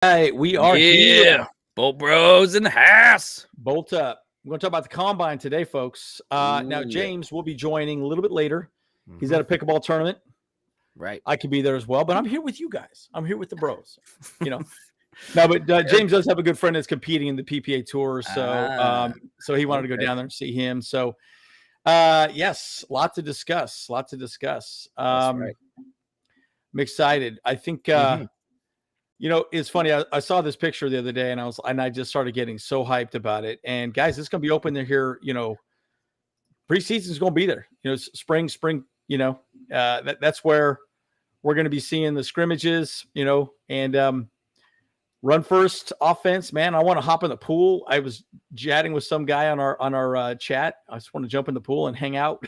Hey, we are here. Bolt Bros in the house. Bolt up. We're going to talk about the combine today, folks. Now, James will be joining a little bit later. He's at a pickleball tournament. Right. I could be there as well, but I'm here with you guys. I'm here with the bros. No, but James does have a good friend that's competing in the PPA Tour, so so he wanted to go down there and see him. So, yes, lot to discuss. That's right. I'm excited. I think. It's funny. I saw this picture the other day, and I just started getting so hyped about it. And guys, it's going to be open there here. Preseason's going to be there. Spring. That's where we're going to be seeing the scrimmages. And run first offense. Man, I want to hop in the pool. I was chatting with some guy on our chat. I just want to jump in the pool and hang out.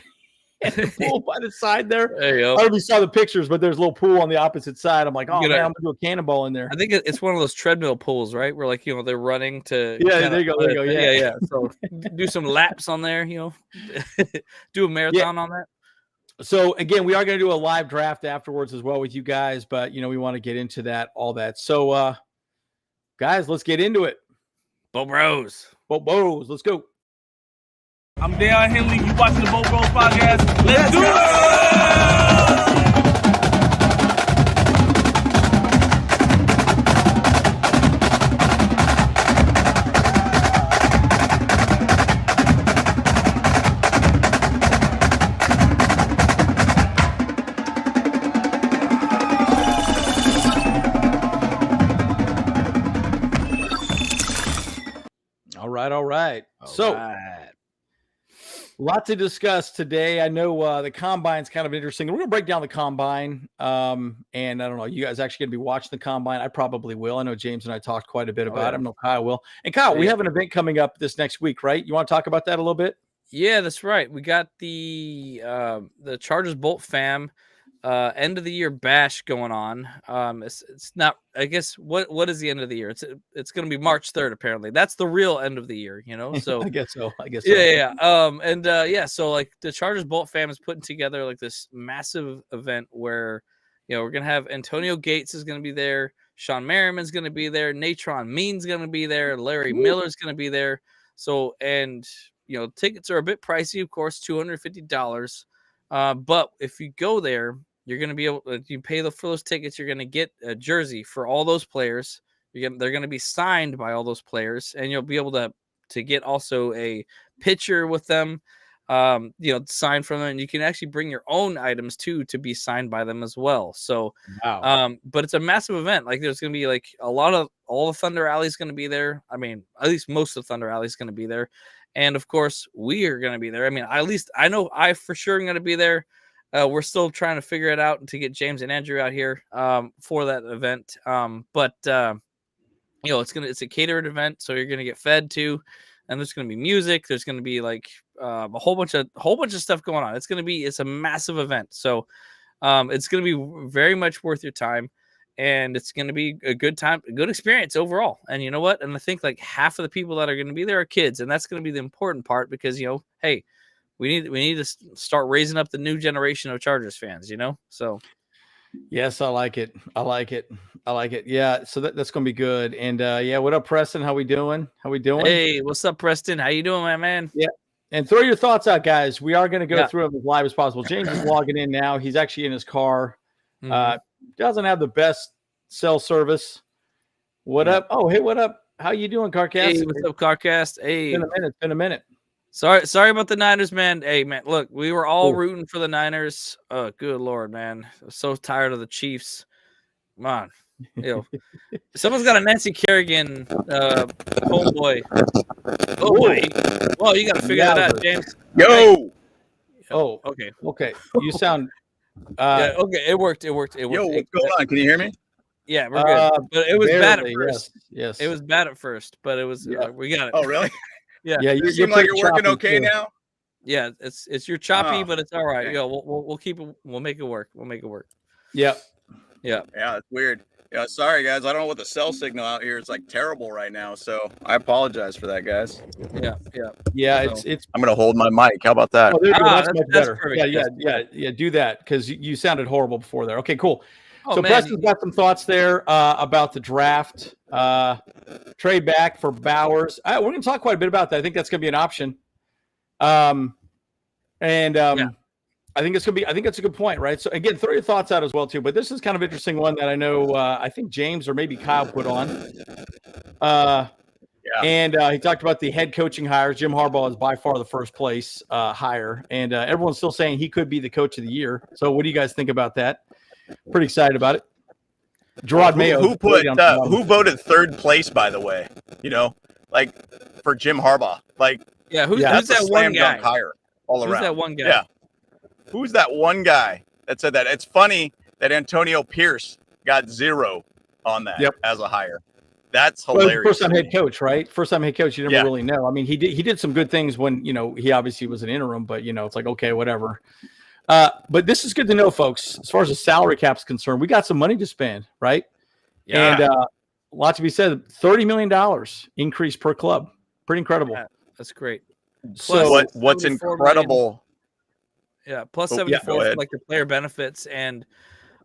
And the pool by the side there. There you go. I already saw the pictures, but there's a little pool on the opposite side. I'm like, I'm gonna do a cannonball in there. I think it's one of those treadmill pools, right? Where they're running to there you go. Yeah. So do some laps on there, do a marathon on that. So again, we are going to do a live draft afterwards as well with you guys, but we want to get into all that. So guys, let's get into it. Bolt Bros, let's go. I'm Dale Henley. You watching the Bolt Bros podcast? Let's do it! All right. So. A lot to discuss today. I know the combine's kind of interesting. We're going to break down the combine. And I don't know, you guys actually going to be watching the combine? I probably will. I know James and I talked quite a bit about it. I know Kyle will. And Kyle, we have an event coming up this next week, right? You want to talk about that a little bit? Yeah, that's right. We got the Chargers Bolt fam end of the year bash going on. It's not, I guess, what is the end of the year? It's going to be March 3rd, apparently. That's the real end of the year, so I guess so. Yeah. So like the Chargers Bolt fam is putting together like this massive event where we're going to have Antonio Gates is going to be there, Sean Merriman's going to be there, Natron Mean's going to be there, Larry Miller's going to be there. So, and tickets are a bit pricey, of course, $250. But if you go there, you're going to be able to, you pay for those tickets, you're going to get a jersey for all those players. They're going to be signed by all those players, and you'll be able to get also a picture with them, signed from them. And you can actually bring your own items too, to be signed by them as well. So, but it's a massive event. Like there's going to be like all the Thunder Alley is going to be there. I mean, at least most of Thunder Alley is going to be there. And of course we are going to be there. I mean, at least I know I for sure am going to be there. We're still trying to figure it out to get James and Andrew out here for that event. It's a catered event, so you're gonna get fed too, and there's gonna be music. There's gonna be like a whole bunch of stuff going on. It's a massive event, so it's gonna be very much worth your time, and it's gonna be a good time, a good experience overall. And you know what? And I think like half of the people that are gonna be there are kids, and that's gonna be the important part because hey. We need to start raising up the new generation of Chargers fans, So, yes, I like it. Yeah, so that's gonna be good. And what up, Preston? How we doing? Hey, what's up, Preston? How you doing, my man? Yeah, and throw your thoughts out, guys. We are gonna go through them as live as possible. James is logging in now. He's actually in his car. Doesn't have the best cell service. What up? Oh, hey, what up? How you doing, Carcast? Hey, what's up, Carcast? Hey, it's been a minute. Sorry about the Niners, man. Hey, man, look, we were all rooting for the Niners. Oh, good Lord, man. I'm so tired of the Chiefs. Come on. Someone's got a Nancy Kerrigan homeboy. Oh, boy. Well, you got to figure that out, James. Yo! Oh, okay. You sound... okay, it worked. Yo, what's going on? Can you hear me? Yeah, we're good. But it was bad at first. Yes. It was bad at first, but it was we got it. Oh, really? Yeah. You seem like you're working okay now. Yeah, it's your choppy, but it's all right. Okay. We'll keep it. We'll make it work. Yeah. It's weird. Yeah, sorry guys. I don't know what the cell signal out here is like terrible right now, so I apologize for that, guys. Yeah. So, it's. I'm gonna hold my mic. How about that? Oh, there you go. That's much better. Perfect. Yeah. Do that because you sounded horrible before there. Okay, cool. Oh, so man. Preston's got some thoughts there about the draft. Trade back for Bowers. We're going to talk quite a bit about that. I think that's going to be an option. I think it's going to be. I think that's a good point, right? So again, throw your thoughts out as well too. But this is kind of interesting one that I know. I think James or maybe Kyle put on. And he talked about the head coaching hires. Jim Harbaugh is by far the first place hire, and everyone's still saying he could be the coach of the year. So what do you guys think about that? Pretty excited about it. Gerard Mayo. Who voted third place, by the way? Like for Jim Harbaugh. Like, who's that's that a one slam guy? dunk hire all around. Who's that one guy? Yeah. Who's that one guy that said that? It's funny that Antonio Pierce got 0 on that as a hire. That's hilarious. First time head coach, right? First time head coach. You never really know. I mean, he did some good things when he obviously was an interim, but it's like, okay, whatever. But this is good to know, folks. As far as the salary cap is concerned, we got some money to spend, right? Yeah. And a lot to be said. $30 million increase per club. Pretty incredible. Yeah, that's great. So what's incredible? Plus 74 for like the player benefits and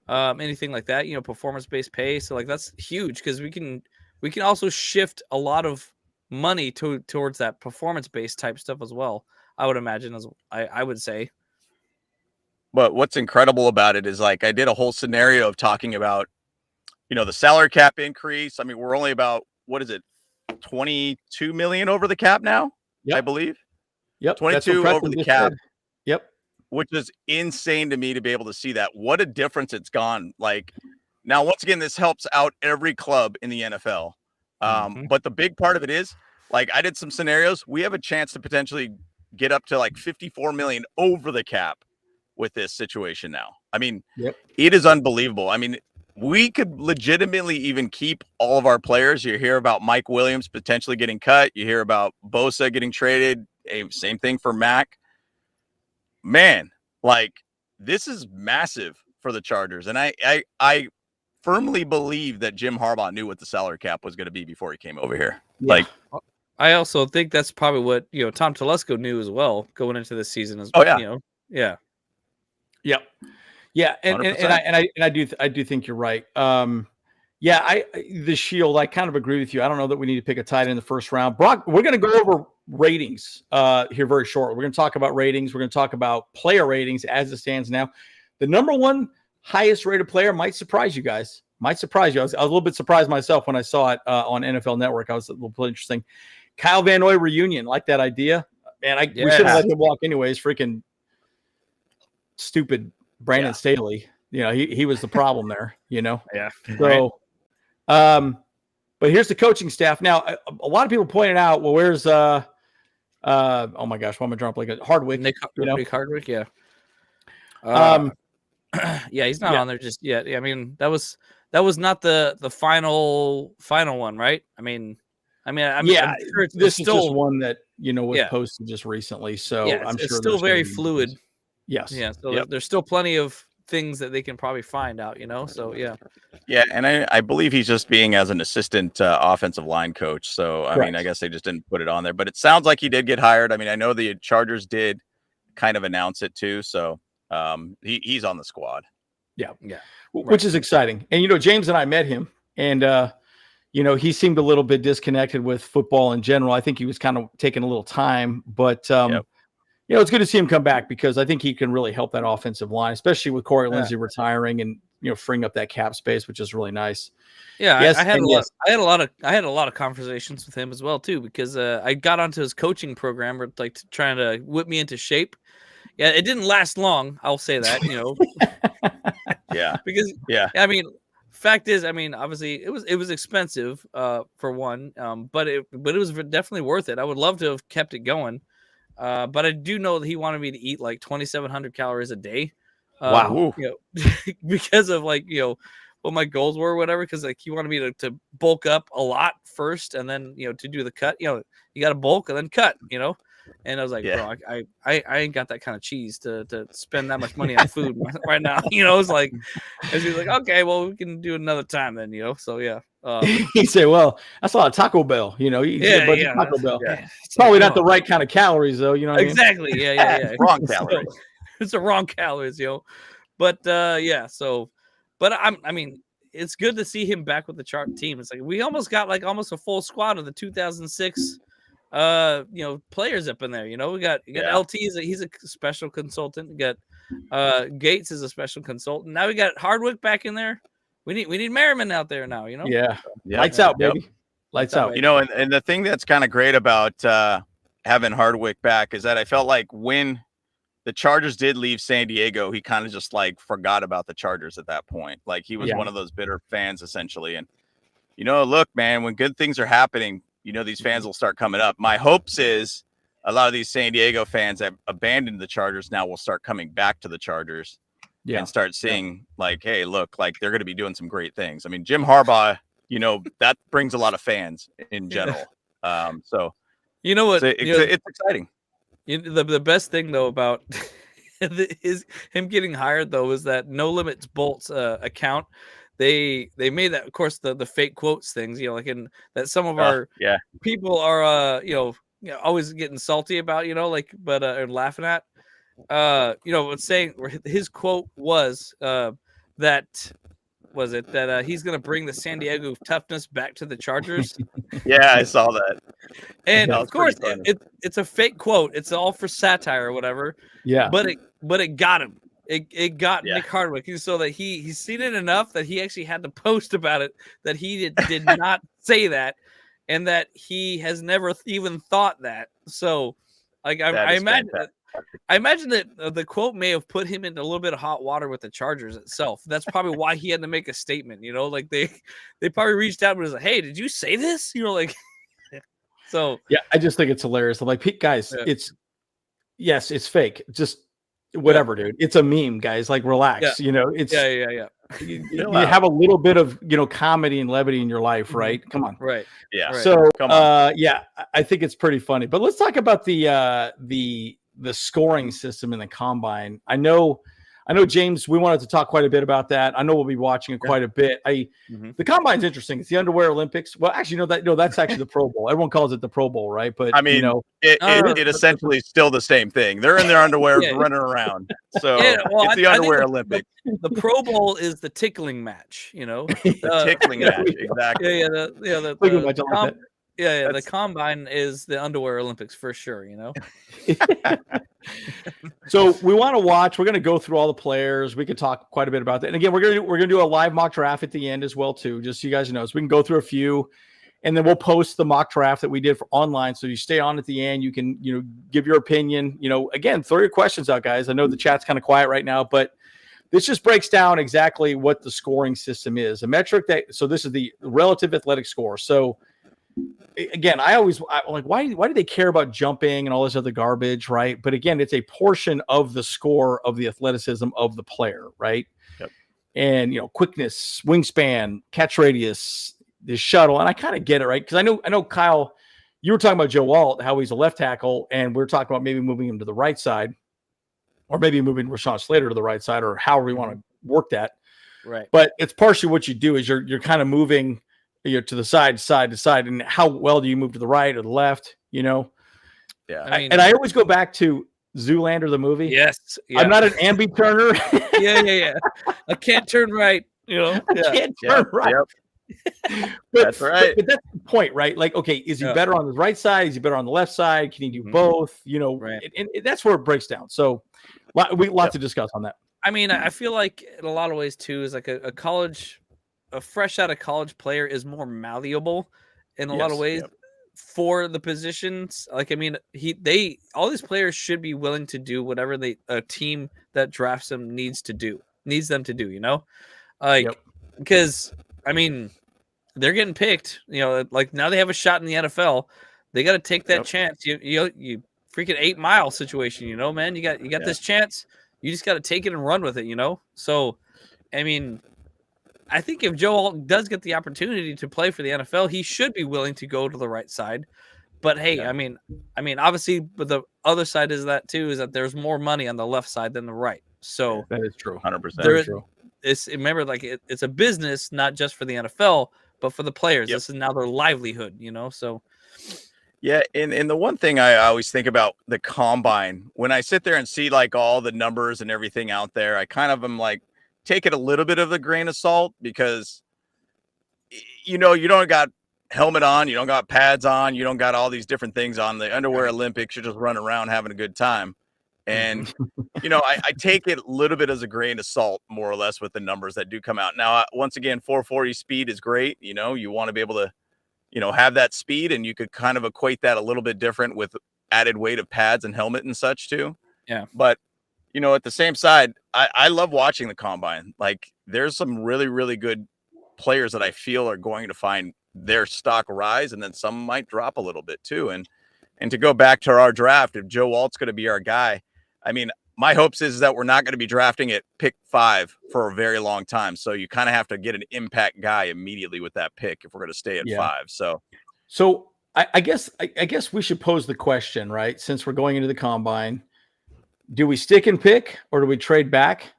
anything like that. Performance-based pay. So like that's huge because we can also shift a lot of money towards that performance-based type stuff as well. I would imagine, as I would say. But what's incredible about it is, like, I did a whole scenario of talking about, the salary cap increase. I mean, we're only about, 22 million over the cap now, I believe. Yep. 22 over the cap. Yep. Which is insane to me to be able to see that. What a difference it's gone. Like, now, once again, this helps out every club in the NFL. But the big part of it is, like, I did some scenarios. We have a chance to potentially get up to like 54 million over the cap with this situation now. I mean, It is unbelievable. I mean, we could legitimately even keep all of our players. You hear about Mike Williams potentially getting cut. You hear about Bosa getting traded. Same thing for Mac. Man, like, this is massive for the Chargers. And I firmly believe that Jim Harbaugh knew what the salary cap was going to be before he came over here. Yeah. Like, I also think that's probably what Tom Telesco knew as well going into this season as Yep. Yeah, and I do think you're right. The Shield, I kind of agree with you. I don't know that we need to pick a tight end in the first round. Brock, we're going to go over ratings here very shortly. We're going to talk about ratings. We're going to talk about player ratings as it stands now. The number one highest rated player might surprise you guys. Might surprise you. I was a little bit surprised myself when I saw it on NFL Network. I was a little bit interesting. Kyle Van Noy reunion, like that idea. Man, we should have let him walk anyways. Freaking stupid Brandon Staley. He was the problem there. Yeah. So, but here's the coaching staff. Now, a lot of people pointed out, well, where's oh my gosh, why am I drawing like a Hardwick? Nick Hardwick, yeah. He's not on there just yet. I mean, that was not the final one, right? I'm sure this is just one that was posted just recently. So I'm sure it's still very fluid. Yes. Yeah. So there's still plenty of things that they can probably find out. So yeah. Yeah, and I believe he's just being as an assistant offensive line coach. So I mean, I guess they just didn't put it on there, but it sounds like he did get hired. I mean, I know the Chargers did kind of announce it too. So he's on the squad. Yeah. Which is exciting. And James and I met him, and he seemed a little bit disconnected with football in general. I think he was kind of taking a little time, but it's good to see him come back because I think he can really help that offensive line, especially with Corey Lindsey retiring and freeing up that cap space, which is really nice. Yeah, I had a lot of conversations with him as well too, because I got onto his coaching program, like trying to whip me into shape. Yeah, it didn't last long. I'll say that. Because I mean, fact is, obviously it was expensive for one, but it was definitely worth it. I would love to have kept it going. But I do know that he wanted me to eat like 2,700 calories a day. Wow. Because of what my goals were or whatever. Cause like he wanted me to bulk up a lot first and then, to do the cut, you got to bulk and then cut, and I was like, bro, I ain't got that kind of cheese to spend that much money on food right now. It's like, and he's like, okay, well we can do another time then, so yeah. He said, well, that's a lot of Taco Bell, Taco Bell. Yeah. It's probably not the right kind of calories though, Exactly. Yeah. Wrong calories. It's the wrong calories, But but it's good to see him back with the chart team. It's like we almost got like almost a full squad of the 2006 players up in there. You got LT he's a special consultant. We got Gates is a special consultant. Now we got Hardwick back in there. We need Merriman out there now, Yeah. Lights out, baby. Lights out. And the thing that's kind of great about having Hardwick back is that I felt like when the Chargers did leave San Diego, he kind of just like forgot about the Chargers at that point. Like he was one of those bitter fans essentially. And look, man, when good things are happening, these fans will start coming up. My hopes is a lot of these San Diego fans that abandoned the Chargers now will start coming back to the Chargers and start seeing like, hey, look, like they're going to be doing some great things. I mean, Jim Harbaugh, that brings a lot of fans in general. So you know what? It's exciting. The best thing though about him getting hired though is that No Limits Bolts account. They made that, of course, the fake quotes things, like in that some of our people are always getting salty about, but and laughing at. It's saying his quote was that he's going to bring the San Diego toughness back to the Chargers. Yeah, I saw that. And of course, it's a fake quote. It's all for satire or whatever. Yeah. But it got him. It got Nick Hardwick, so that he's seen it enough that he actually had to post about it, that he did not say that, and that he has never even thought that. So, like I imagine that the quote may have put him into a little bit of hot water with the Chargers itself. That's probably why he had to make a statement. Like they probably reached out and was like, "Hey, did you say this?" So yeah, I just think it's hilarious. I'm like, guys, it's fake. Just whatever, dude. It's a meme, guys. Like, relax. It's you have a little bit of comedy and levity in your life, right? Come on. Right. Yeah. So I think it's pretty funny. But let's talk about the scoring system in the combine. I know, James, we wanted to talk quite a bit about that. I know we'll be watching it quite a bit. The combine's interesting. It's the underwear Olympics. Well, actually, that's actually the Pro Bowl. Everyone calls it the Pro Bowl, right? But I mean, it essentially is still the same thing. They're in their underwear running around. So it's the underwear Olympics. The Pro Bowl is the tickling match, The tickling match, exactly. The combine is the underwear Olympics for sure, So we want to watch. We're going to go through all the players. We could talk quite a bit about that. And again, we're going to do a live mock draft at the end as well too, just so you guys know. So we can go through a few, and then we'll post the mock draft that we did for online. So you stay on at the end. You can give your opinion. Again, throw your questions out, guys. I know the chat's kind of quiet right now, but this just breaks down exactly what the scoring system is. A metric so this is the relative athletic score. So again, I like, why do they care about jumping and all this other garbage, right? But again, it's a portion of the score of the athleticism of the player, right? Yep. And quickness, wingspan, catch radius, the shuttle, and I kind of get it, right? Because I know Kyle, you were talking about Joe Alt, how he's a left tackle, and we're talking about maybe moving him to the right side, or maybe moving Rashawn Slater to the right side, or however you want to work that. Right. But it's partially what you do is you're kind of moving to the side to side, and how well do you move to the right or the left? Yeah. And I always go back to Zoolander, the movie. Yes. Yeah. I'm not an ambi turner. yeah. I can't turn right. I can't turn right. Yep. That's right. But that's the point, right? Like, okay, is he better on the right side? Is he better on the left side? Can he do both? Right. And that's where it breaks down. So lots to discuss on that. I mean, I feel like in a lot of ways too is like a fresh out of college player is more malleable in a lot of ways for the positions. Like, I mean, all these players should be willing to do whatever a team that drafts them needs them to do, because I mean, they're getting picked, like now they have a shot in the NFL. They got to take that chance. You freaking 8 Mile situation, man, you got this chance. You just got to take it and run with it, So, I mean, I think if Joe Alt does get the opportunity to play for the NFL, he should be willing to go to the right side. But hey, I mean, obviously, but the other side is that there's more money on the left side than the right. So that is true, 100% true. Remember, like it's a business, not just for the NFL, but for the players. This is now their livelihood, So yeah, and the one thing I always think about the combine, when I sit there and see like all the numbers and everything out there, I kind of am like take it a little bit of a grain of salt because, you don't got helmet on, you don't got pads on, you don't got all these different things on. The underwear Olympics, you're just running around having a good time. And, I take it a little bit as a grain of salt, more or less, with the numbers that do come out. Now, once again, 440 speed is great. You want to be able to, have that speed, and you could kind of equate that a little bit different with added weight of pads and helmet and such too. Yeah. But, at the same side, I love watching the combine. Like, there's some really, really good players that I feel are going to find their stock rise, and then some might drop a little bit too. And to go back to our draft, if Joe Alt's going to be our guy, I mean, my hopes is that we're not going to be drafting at pick 5 for a very long time. So you kind of have to get an impact guy immediately with that pick if we're going to stay at 5. So I guess we should pose the question, right? Since we're going into the combine, do we stick and pick or do we trade back?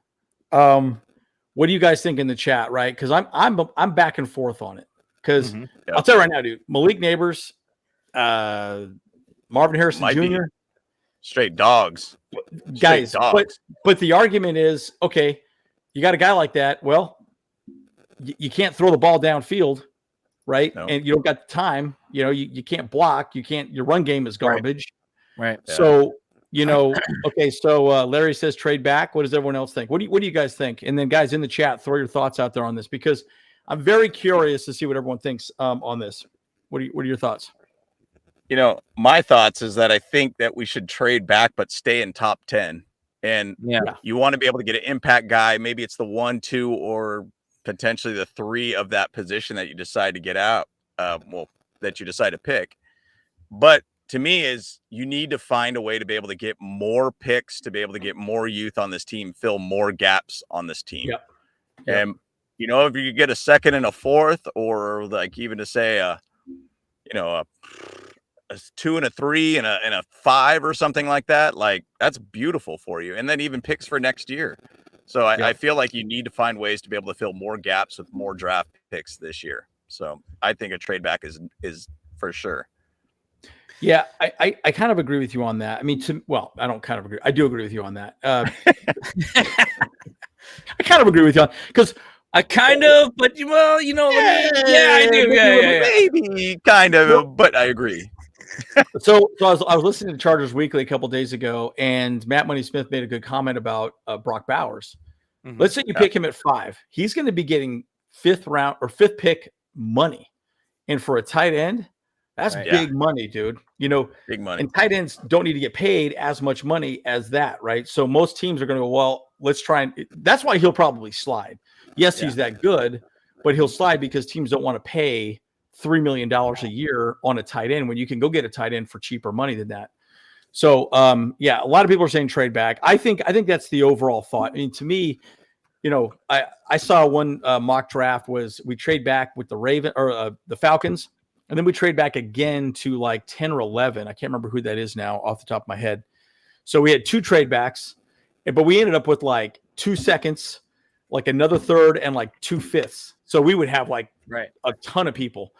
What do you guys think in the chat, right? Because I'm back and forth on it. Because I'll tell you right now, dude, Malik Nabers, Marvin Harrison Jr. Straight dogs. Guys, but the argument is, okay, you got a guy like that. Well, you can't throw the ball downfield, right? No. And you don't got the time. You can't block. Your run game is garbage. Right. Yeah. So, okay. So Larry says trade back. What does everyone else think? What do you guys think? And then guys in the chat, throw your thoughts out there on this, because I'm very curious to see what everyone thinks on this. What are your thoughts? My thoughts is that I think that we should trade back, but stay in top 10. And you want to be able to get an impact guy. Maybe it's the 1, 2, or potentially the 3 of that position that you decide to get out. That you decide to pick. But to me, is you need to find a way to be able to get more picks, to be able to get more youth on this team, fill more gaps on this team. Yep. And if you get a 2nd and a 4th, or like even to say a 2 and a 3 and a 5 or something like that, like that's beautiful for you. And then even picks for next year. So I feel like you need to find ways to be able to fill more gaps with more draft picks this year. So I think a trade back is for sure. Yeah, I kind of agree with you on that. I mean, I don't kind of agree. I do agree with you on that. I kind of agree with you on, because I kind of, but I do. Yeah. Maybe kind of, but I agree. So I was listening to Chargers Weekly a couple days ago, and Matt Money Smith made a good comment about Brock Bowers. Mm-hmm. Let's say you pick him at 5. He's going to be getting 5th round or 5th pick money. And for a tight end, that's big money, dude. Big money. And tight ends don't need to get paid as much money as that, right? So most teams are going to go, well, let's try. And that's why he'll probably slide. Yes, he's that good, but he'll slide because teams don't want to pay $3 million a year on a tight end when you can go get a tight end for cheaper money than that. So, a lot of people are saying trade back. I think that's the overall thought. I mean, to me, I saw one mock draft was we trade back with the Falcons, and then we trade back again to like 10 or 11. I can't remember who that is now off the top of my head. So we had 2 trade backs, but we ended up with like 2 seconds, like another 3rd, and like 2 5ths. So we would have like a ton of people.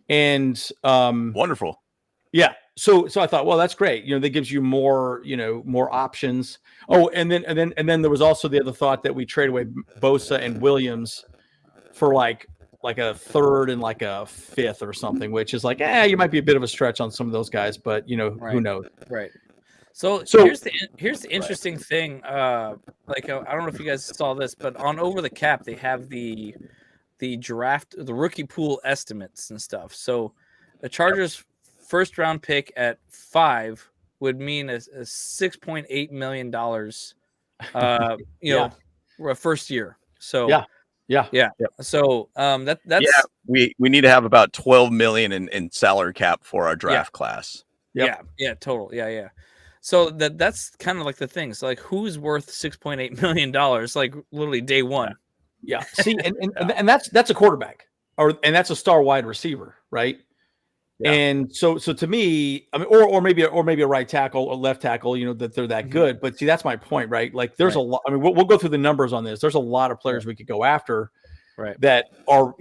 And wonderful. Yeah. So I thought, well, that's great. That gives you more, more options. Oh, and then there was also the other thought that we trade away Bosa and Williams for like a 3rd and like a 5th or something, which is like, you might be a bit of a stretch on some of those guys, but who knows? Right. So here's the interesting thing. I don't know if you guys saw this, but on Over the Cap, they have the draft, the rookie pool estimates and stuff. So the Chargers' first round pick at 5 would mean a $6.8 million, first year. So yeah. So that's we need to have about 12 million in salary cap for our draft class. Yep. Yeah, total. Yeah. So that's kind of like the thing. So like, who's worth $6.8 million? Like literally day one. Yeah. See, and that's a quarterback, and that's a star wide receiver, right? Yeah. And so to me, I mean, or maybe a right tackle or left tackle, that they're that good. But see, that's my point, right? Like, there's a lot. I mean, we'll go through the numbers on this. There's a lot of players we could go after, right? That are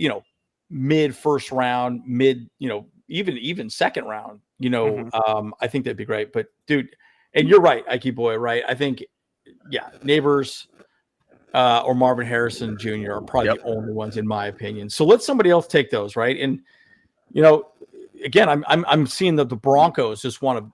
mid first round, mid even second round. I think that'd be great. But dude, and you're right, Ike boy, right? I think, Nabers. or Marvin Harrison Jr. are probably the only ones in my opinion. So let somebody else take those, right? And again, I'm seeing that the Broncos just want to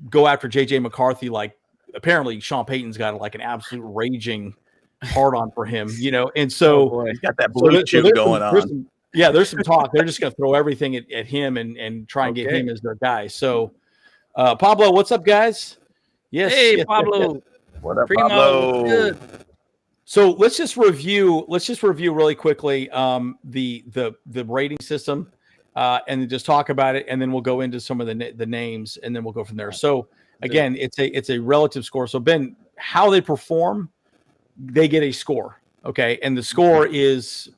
go after JJ McCarthy. Like apparently Sean Payton's got like an absolute raging hard on for him, and so he's got that blue chew going on. There's some talk. They're just going to throw everything at him and try and get him as their guy. So Pablo, what's up, guys? Yes. Hey, Pablo. Yes. What up, Pablo? Good. So let's just review really quickly the rating system and just talk about it, and then we'll go into some of the names, and then we'll go from there. So again, it's a relative score. So Ben, how they perform, they get a score, okay, and the score is,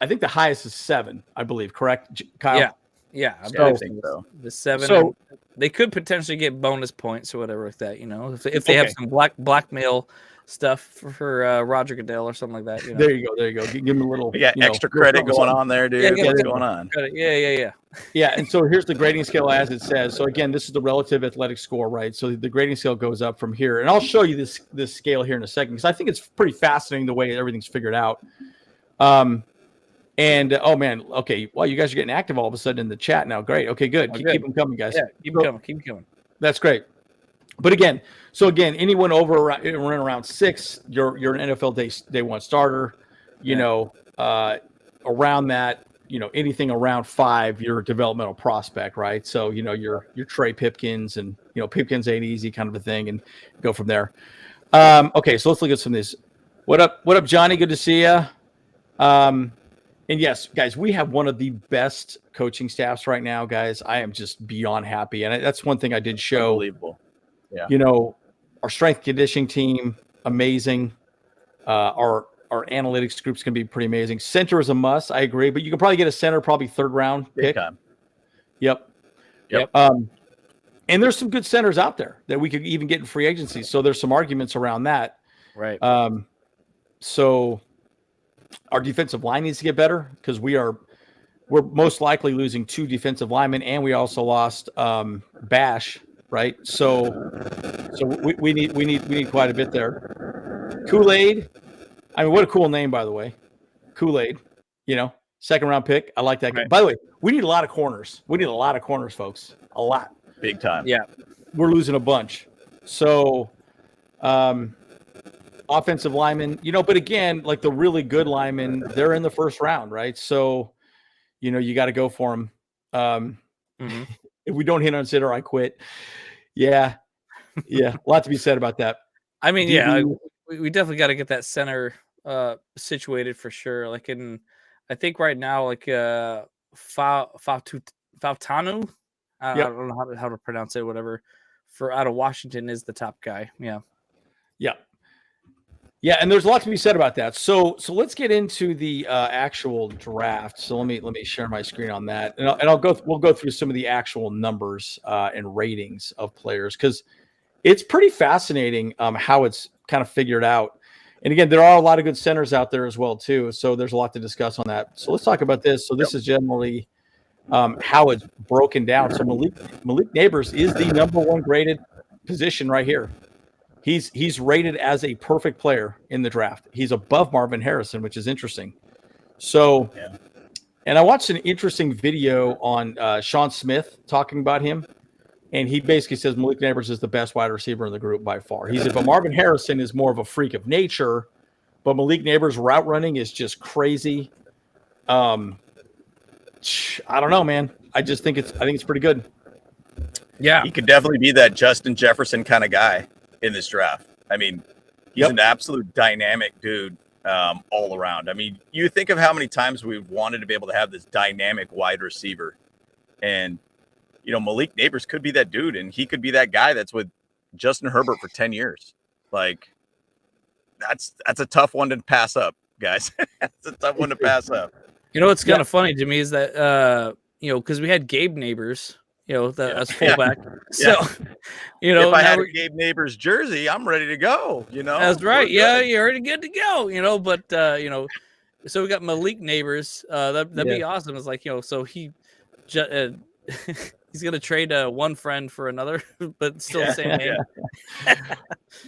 I think the highest is 7, I believe, correct, Kyle? Yeah, I think so. The 7. So they could potentially get bonus points or whatever like that, if they have some blackmail stuff for Roger Goodell or something like that. There you go. Give him a little. We got extra credit going on there, dude. What's going on? Yeah. Yeah, and so here's the grading scale as it says. So again, this is the relative athletic score, right? So the grading scale goes up from here, and I'll show you this scale here in a second because I think it's pretty fascinating the way everything's figured out. And oh man, okay, well, you guys are getting active all of a sudden in the chat now. Great, okay, good. Keep them coming, guys. Yeah, keep them coming. That's great. But again, anyone over around 6, you're an NFL day 1 starter. Around that, anything around 5, you're a developmental prospect, right? So you're Trey Pipkins, and Pipkins ain't easy kind of a thing, and go from there. Okay, so let's look at some of these. What up, Johnny? Good to see you. And yes, guys, we have one of the best coaching staffs right now, guys. I am just beyond happy, and that's one thing I did show. Unbelievable. Yeah. Our strength conditioning team, amazing. Our analytics group's going to be pretty amazing. Center is a must, I agree, but you can probably get a center, probably 3rd round pick. Yep. And there's some good centers out there that we could even get in free agency. So there's some arguments around that. Right. So our defensive line needs to get better because we're most likely losing 2 defensive linemen, and we also lost Bash. Right, so we need quite a bit there. Kool-Aid, I mean, what a cool name, by the way. Kool-Aid, 2nd round pick. I like that. Right. By the way, we need a lot of corners. We need a lot of corners, folks. A lot, big time. Yeah, we're losing a bunch. So, offensive linemen, but again, like the really good linemen, they're in the 1st round, right? So, you got to go for them. If we don't hit on center, I quit. Yeah. A lot to be said about that. I mean, we definitely got to get that center situated for sure. Like I think right now, like Fautanu, I don't know how to pronounce it, whatever, for out of Washington is the top guy. Yeah, and there's a lot to be said about that. So let's get into the actual draft. So let me share my screen on that, and we'll go through some of the actual numbers and ratings of players because it's pretty fascinating how it's kind of figured out. And again, there are a lot of good centers out there as well too. So there's a lot to discuss on that. So let's talk about this. So this is generally how it's broken down. So Malik Nabers is the number 1 graded position right here. He's rated as a perfect player in the draft. He's above Marvin Harrison, which is interesting. So, and I watched an interesting video on Sean Smith talking about him, and he basically says Malik Nabers is the best wide receiver in the group by far. He said, but Marvin Harrison is more of a freak of nature, but Malik Nabers' route running is just crazy. I don't know, man. I think it's pretty good. Yeah, he could definitely be that Justin Jefferson kind of guy in this draft. I mean, he's an absolute dynamic dude all around. I mean, you think of how many times we've wanted to be able to have this dynamic wide receiver, and Malik Nabers could be that dude, and he could be that guy that's with Justin Herbert for 10 years. Like, that's a tough one to pass up, guys. That's a tough one to pass up. What's kind of funny to me is that because we had Gabe Nabers, as fullback. So, if I had a Gabe Nabers jersey, I'm ready to go. That's right. Yeah, you're already good to go. But so we got Malik Nabers. That'd be awesome. It's like so he. He's gonna trade one friend for another, but still the same name.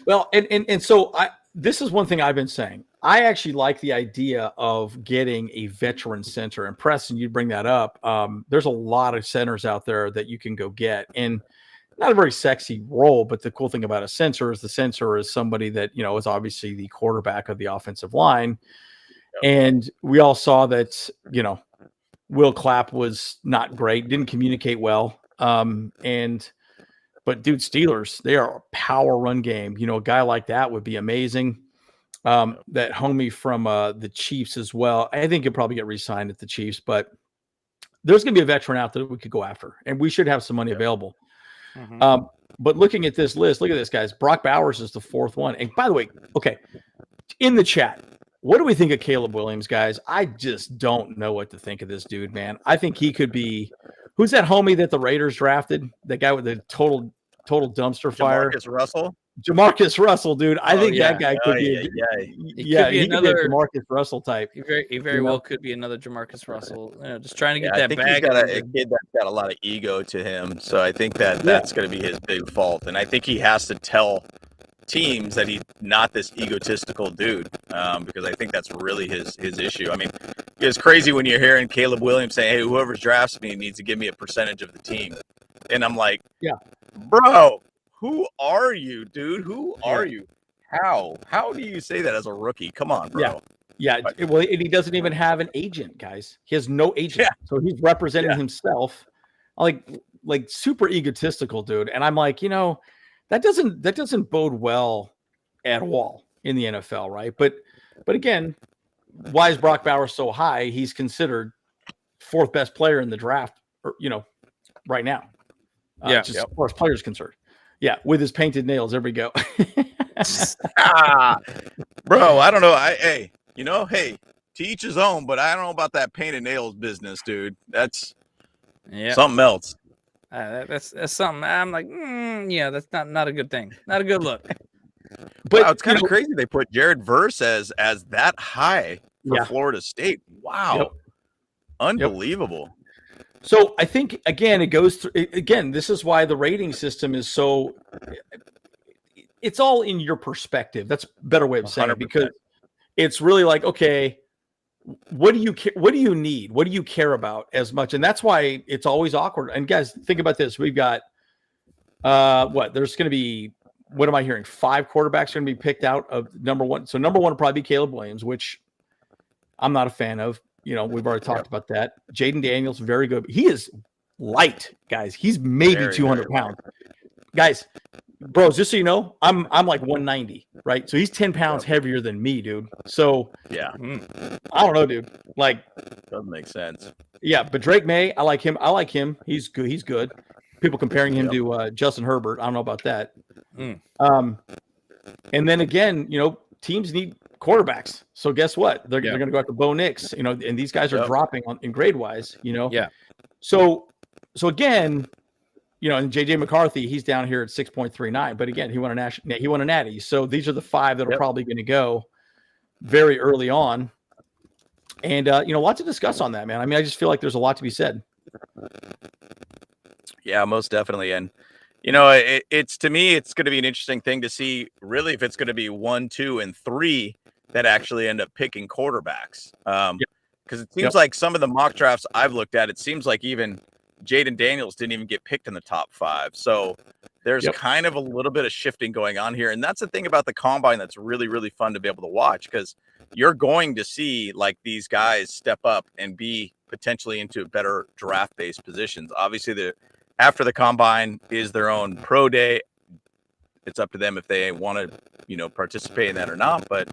Well, and so this is one thing I've been saying. I actually like the idea of getting a veteran center. And Preston, you bring that up. There's a lot of centers out there that you can go get, and not a very sexy role. But the cool thing about a center is somebody that is obviously the quarterback of the offensive line, and we all saw that Will Clapp was not great, didn't communicate well, but dude, Steelers, they are a power run game. A guy like that would be amazing. That homie from the Chiefs as well. I think he'll probably get re-signed at the Chiefs, but there's going to be a veteran out there that we could go after, and we should have some money available. But looking at this list, look at this, guys. Brock Bowers is the fourth one. And by the way, okay, in the chat, what do we think of Caleb Williams, guys? I just don't know what to think of this dude, man. I think he could be – who's that homie that the Raiders drafted? That guy with the total dumpster fire? Jamarcus Russell, dude. I think that guy could be he could be a Jamarcus Russell type. He very well could be another Jamarcus Russell. Just trying to get that I think bag. He's got a kid that's got a lot of ego to him, so I think that's going to be his big fault. And I think he has to tell teams that he's not this egotistical dude, because I think that's really his issue. I mean, it's crazy when you're hearing Caleb Williams say, "Hey, whoever drafts me needs to give me a percentage of the team," and I'm like, bro. Who are you, dude? Who are you? How do you say that as a rookie? Come on, bro. Yeah. Well, and he doesn't even have an agent, guys. He has no agent, so he's representing himself, like super egotistical, dude. And I'm like, that doesn't bode well at all in the NFL, right? But again, why is Brock Bowers so high? He's considered fourth best player in the draft, right now. As far as players concerned. Yeah, with his painted nails. There we go. Bro, I don't know. Hey, to each his own, but I don't know about that painted nails business, dude. That's something else. That's something. I'm like, that's not a good thing. Not a good look. But it's kind of crazy they put Jared Verse as that high for Florida State. Wow. Unbelievable. So I think, again, it goes through, this is why the rating system is so, it's all in your perspective. That's a better way of saying 100%. It, because it's really like, okay, what do you need? What do you care about as much? And that's why it's always awkward. And guys, think about this. We've got, there's going to be, what am I hearing? 5 quarterbacks are going to be picked out of number one. So number one will probably be Caleb Williams, which I'm not a fan of. We've already talked about that. Jaden Daniels, very good. He is light, guys. He's maybe 200 pounds. Guys, bros, just so you know, I'm like 190, right? So he's 10 pounds heavier than me, dude. So I don't know, dude. Like, doesn't make sense. Yeah, but Drake May, I like him. He's good. People comparing him to Justin Herbert. I don't know about that. And then again, teams need quarterbacks. So guess what? They're going to go after Bo Nix, and these guys are dropping in grade wise, Yeah. So again, and JJ McCarthy, he's down here at 6.39, but again, he won a natty. So these are the 5 that are probably going to go very early on. And lots to discuss on that, man. I mean, I just feel like there's a lot to be said. Yeah, most definitely. And it's to me, it's going to be an interesting thing to see really if it's going to be 1, 2, and 3 that actually end up picking quarterbacks. Because it seems like some of the mock drafts I've looked at, it seems like even Jaden Daniels didn't even get picked in the top 5. So there's kind of a little bit of shifting going on here. And that's the thing about the combine that's really, really fun to be able to watch, because you're going to see like these guys step up and be potentially into better draft-based positions. Obviously, after the combine is their own pro day. It's up to them if they want to, participate in that or not. But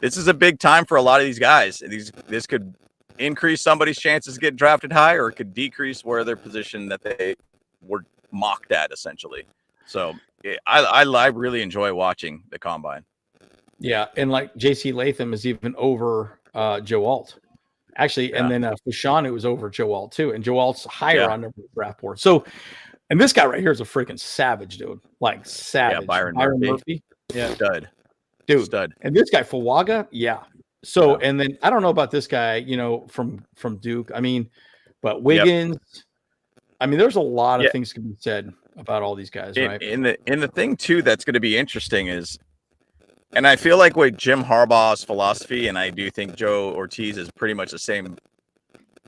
this is a big time for a lot of these guys. This could increase somebody's chances to get drafted high, or it could decrease where their position that they were mocked at, essentially. So I really enjoy watching the combine. Yeah, and like J.C. Latham is even over Joe Alt. Actually, and then Fashanu was over Joe Alt too, and Joe Alt's higher on the draft board. So, and this guy right here is a freaking savage, dude. Like savage. Yeah, Byron Murphy. Yeah, stud, dude. Stud. And this guy Fuaga, So, and then I don't know about this guy, from Duke. I mean, but Wiggins. I mean, there's a lot of things to be said about all these guys, right? And the thing too that's going to be interesting is And I feel like with Jim Harbaugh's philosophy, and I do think Joe Ortiz is pretty much the same,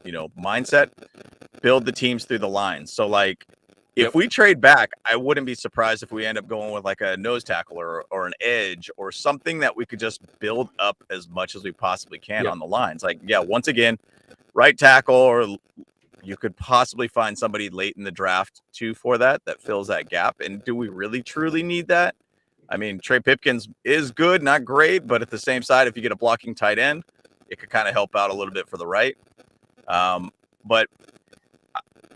mindset, build the teams through the lines. So like if we trade back, I wouldn't be surprised if we end up going with like a nose tackle or an edge or something that we could just build up as much as we possibly can on the lines. Like, once again, right tackle, or you could possibly find somebody late in the draft too for that fills that gap. And do we really truly need that? I mean, Trey Pipkins is good, not great, but at the same side, if you get a blocking tight end, it could kind of help out a little bit for the right. But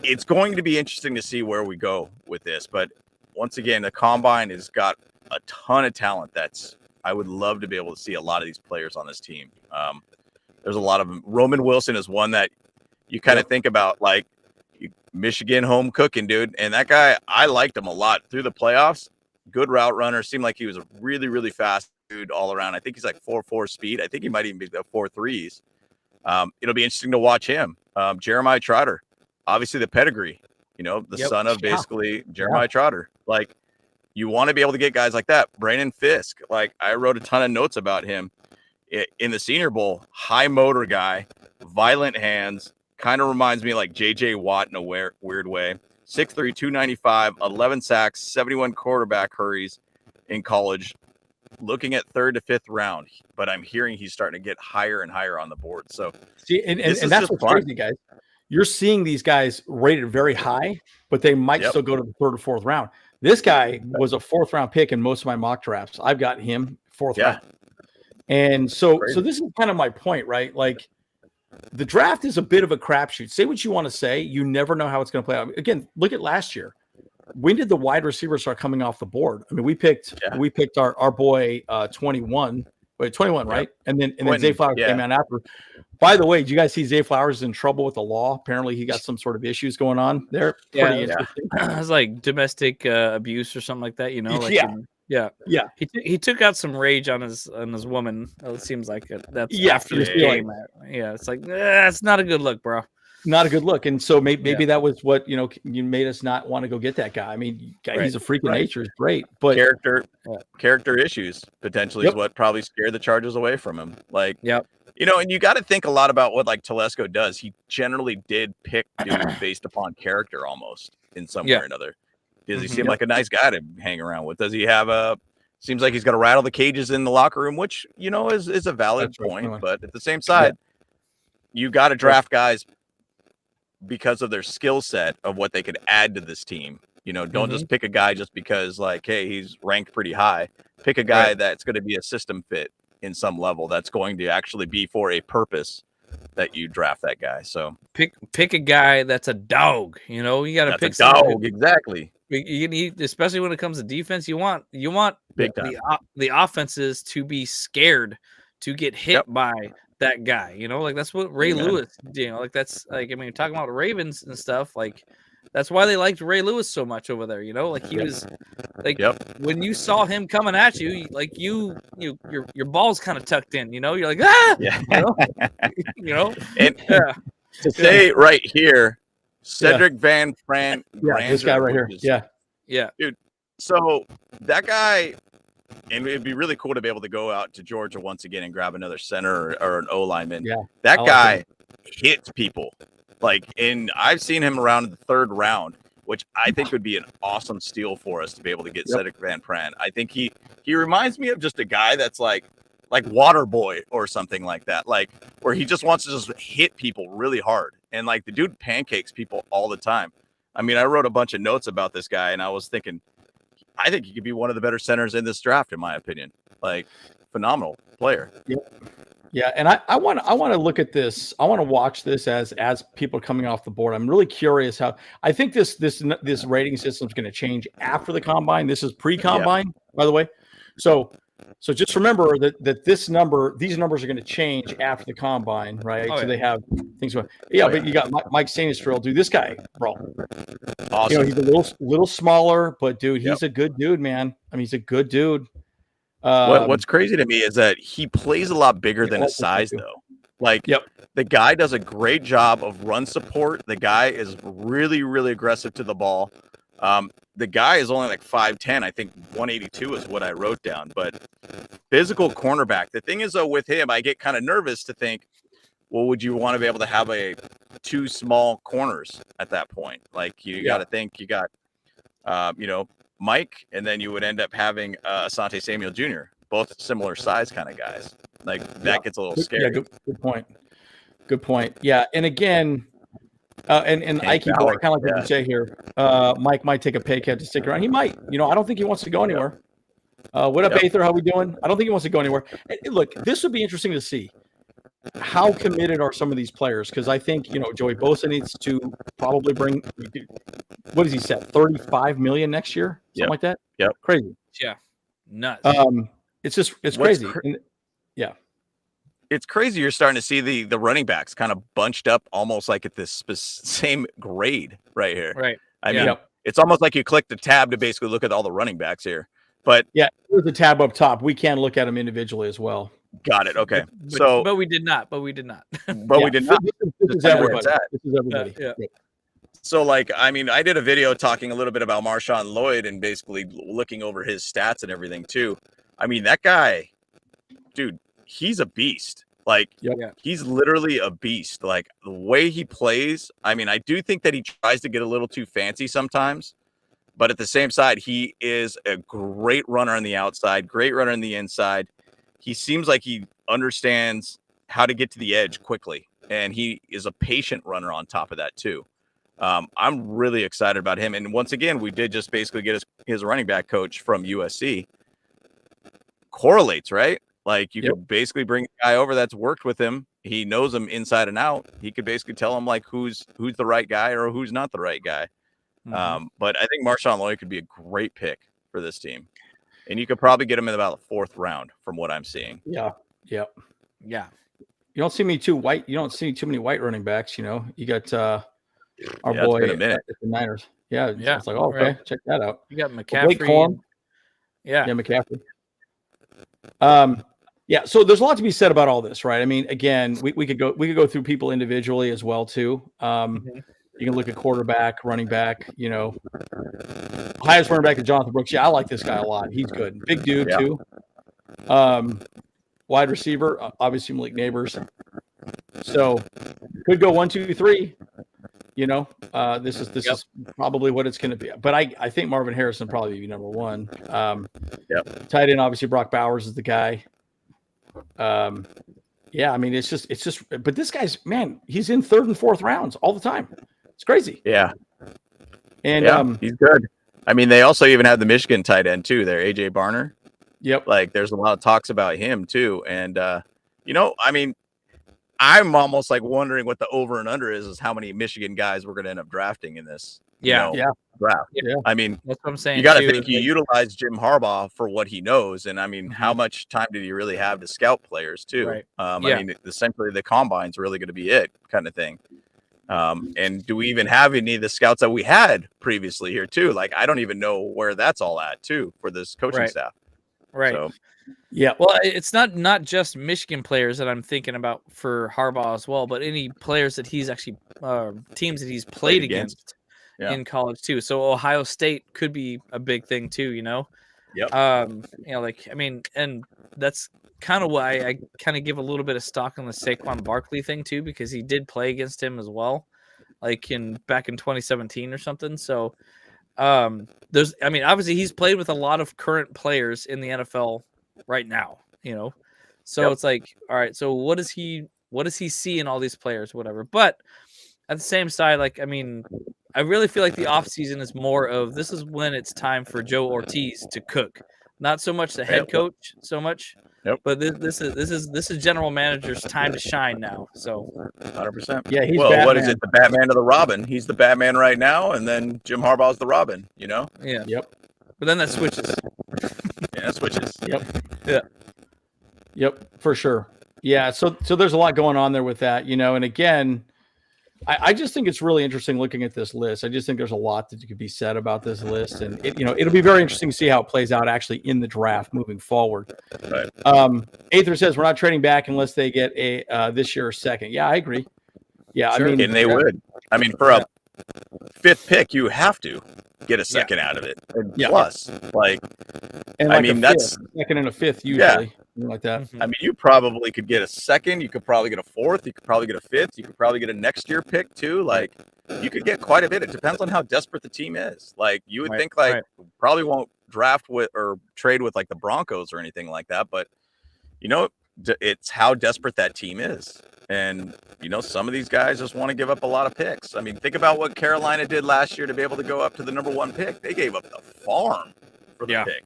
it's going to be interesting to see where we go with this. But once again, the combine has got a ton of talent. I would love to be able to see a lot of these players on this team. There's a lot of them. Roman Wilson is one that you kind of think about, like Michigan home cooking, dude. And that guy, I liked him a lot through the playoffs. Good route runner. Seemed like he was a really, really fast dude all around. I think he's like 4.4 speed. I think he might even be the 4.3s. It'll be interesting to watch him. Jeremiah Trotter. Obviously the pedigree, the son of basically Jeremiah Trotter. Like, you want to be able to get guys like that. Brandon Fisk, like, I wrote a ton of notes about him in the Senior Bowl. High motor guy, violent hands, kind of reminds me like J.J. Watt in a weird way. 6'3", 295, 11 sacks, 71 quarterback hurries in college. Looking at 3rd to 5th round, but I'm hearing he's starting to get higher and higher on the board. So see, and that's what's crazy, guys. You're seeing these guys rated very high, but they might still go to the 3rd or 4th round. This guy was a 4th round pick in most of my mock drafts. I've got him 4th round. And so this is kind of my point, right? Like, the draft is a bit of a crapshoot. Say what you want to say. You never know how it's going to play out. Again, look at last year. When did the wide receivers start coming off the board? I mean, we picked our boy 21, right? And then Zay Flowers came out after. By the way, did you guys see Zay Flowers is in trouble with the law? Apparently, he got some sort of issues going on there. Pretty interesting. It was like domestic abuse or something like that. He took out some rage on his woman. It seems like that's after the game. It's like it's not a good look, bro. Not a good look. And so maybe that was what, you made us not want to go get that guy. I mean, he's a freak of nature. It's great, but character issues potentially is what probably scared the Chargers away from him. Like, and you got to think a lot about what like Telesco does. He generally did pick dudes based upon character almost in some way or another. Does he seem like a nice guy to hang around with? Does he have seems like he's got to rattle the cages in the locker room, which, is a valid point. But at the same side, you got to draft guys because of their skill set of what they could add to this team. Don't just pick a guy just because like, hey, he's ranked pretty high. Pick a guy that's going to be a system fit in some level. That's going to actually be for a purpose that you draft that guy. So pick a guy that's a dog. You got to pick a dog. Exactly. You need, especially when it comes to defense, you want the offenses to be scared to get hit by that guy, like that's what Ray Lewis, like that's like, I mean, talking about the Ravens and stuff, like that's why they liked Ray Lewis so much over there, like he was like, when you saw him coming at you, like your balls kind of tucked in, you're like, and to say right here, Cedric Van Pran, this guy right here, dude. So that guy. And it'd be really cool to be able to go out to Georgia once again and grab another center or an O lineman. That guy hits people. And I've seen him around in the 3rd round, which I think would be an awesome steal for us to be able to get Cedric Van Pran. I think he reminds me of just a guy that's like Waterboy or something like that, like where he just wants to just hit people really hard. And like the dude pancakes people all the time. I mean, I wrote a bunch of notes about this guy and I was thinking, I think he could be one of the better centers in this draft, in my opinion. Like, phenomenal player. Yeah, and I want to look at this. I want to watch this as people coming off the board. I'm really curious how. I think this rating system is going to change after the combine. This is pre-combine, by the way. So just remember that these numbers are going to change after the combine, right? They have things going. But you got Mike Sainrisfield, dude. This guy, bro. Awesome. He's a little smaller, but dude, he's a good dude, man. I mean, he's a good dude. What's crazy to me is that he plays a lot bigger than his size, though. Like, the guy does a great job of run support. The guy is really, really aggressive to the ball. The guy is only like 5'10". I think 182 is what I wrote down. But physical cornerback. The thing is, though, with him, I get kind of nervous to think, well, would you want to be able to have two small corners at that point? Like you got to think you got, Mike, and then you would end up having Asante Samuel Jr., both similar size kind of guys. Like that gets a little scary. Yeah, good point. Good point. Yeah, and again, and I keep going, kind of like what you say here. Mike might take a pay cut to stick around. He might. I don't think he wants to go anywhere. What up, Aether? How we doing? I don't think he wants to go anywhere. And look, this would be interesting to see. How committed are some of these players? Because I think, Joey Bosa needs to probably bring, what does he set? 35 million next year? Something like that? Yep. Crazy. Yeah. Nuts. It's crazy. It's crazy. You're starting to see the running backs kind of bunched up almost like at this same grade right here. Right. I mean, it's almost like you clicked the tab to basically look at all the running backs here. But yeah, there's the tab up top. We can look at them individually as well. Got it. Okay. But we did not. We did not. This is everybody. This is everybody. Yeah. So, I did a video talking a little bit about Marshawn Lloyd and basically looking over his stats and everything too. I mean, that guy, dude, he's a beast. He's literally a beast. Like the way he plays. I mean, I do think that he tries to get a little too fancy sometimes, but at the same side, he is a great runner on the outside, great runner on the inside. He seems like he understands how to get to the edge quickly, and he is a patient runner on top of that too. I'm really excited about him. And once again, we did just basically get his running back coach from USC. Correlates, right? Like you could basically bring a guy over that's worked with him. He knows him inside and out. He could basically tell him like who's the right guy or who's not the right guy. Mm-hmm. But I think Marshawn Lloyd could be a great pick for this team. And you could probably get him in about the 4th round from what I'm seeing. Yeah. Yeah. You don't see me too white. You don't see too many white running backs. You got our boy at the Niners. Yeah. It's like, okay, check that out. You got McCaffrey. McCaffrey. So there's a lot to be said about all this, right? I mean, again, we could go through people individually as well too. You can look at quarterback, running back, highest running back is Jonathan Brooks. Yeah, I like this guy a lot. He's good. Big dude too. Wide receiver, obviously Malik Nabers. So could go 1, 2, 3. This is probably what it's going to be. But I think Marvin Harrison probably be number 1. Tight end, obviously Brock Bowers is the guy. I mean, it's just. But this guy's, man, he's in 3rd and 4th rounds all the time. It's crazy. Yeah. And he's good. I mean, they also even have the Michigan tight end too there, AJ Barner. Yep. Like there's a lot of talks about him too. And I mean, I'm almost like wondering what the over and under is how many Michigan guys we're going to end up drafting in this draft. Yeah. I mean, that's what I'm saying. You got to think you utilize Jim Harbaugh for what he knows. And I mean, how much time did he really have to scout players too? Right. I mean, essentially the combine's really going to be it kind of thing. And do we even have any of the scouts that we had previously here too? Like, I don't even know where that's all at too for this coaching staff. Right. So, well, it's not just Michigan players that I'm thinking about for Harbaugh as well, but any players that he's actually teams that he's played against in college too. So Ohio State could be a big thing too. Yep. I mean, and that's kind of why I kind of give a little bit of stock on the Saquon Barkley thing too, because he did play against him as well, like back in 2017 or something. So obviously he's played with a lot of current players in the NFL right now, so it's like, all right, so what does he see in all these players, whatever. But at the same side, like, I mean, I really feel like the offseason is more of this is when it's time for Joe Ortiz to cook, not so much the head coach so much. But this is general manager's time to shine now. So 100%. Yeah, he's Batman. What is it? The Batman to the Robin. He's the Batman right now, and then Jim Harbaugh's the Robin. Yeah. Yep. But then that switches. That switches. Yep. For sure. Yeah. So there's a lot going on there with that, and again, I just think it's really interesting looking at this list. I just think there's a lot that could be said about this list, and it'll be very interesting to see how it plays out actually in the draft moving forward. Right. Aether says we're not trading back unless they get a this year or second. Yeah, I agree. Yeah, sure. I mean, and they would. I mean, for a 5th pick, you have to. get a second out of it. And Yeah. plus, like, And I like mean, a that's fifth, second and a fifth usually, something like that. Mhm. I mean, you probably could get a second. You could probably get a fourth. You could probably get a fifth. You could probably get a next year pick too. Like, you could get quite a bit. It depends on how desperate the team is. Like, you would Right, think like right. probably won't draft with or trade with like the Broncos or anything like that. But you know, it's how desperate that team is. And you know, some of these guys just want to give up a lot of picks. I mean, think about what Carolina did last year to be able to go up to the number 1 pick. They gave up the farm for the pick.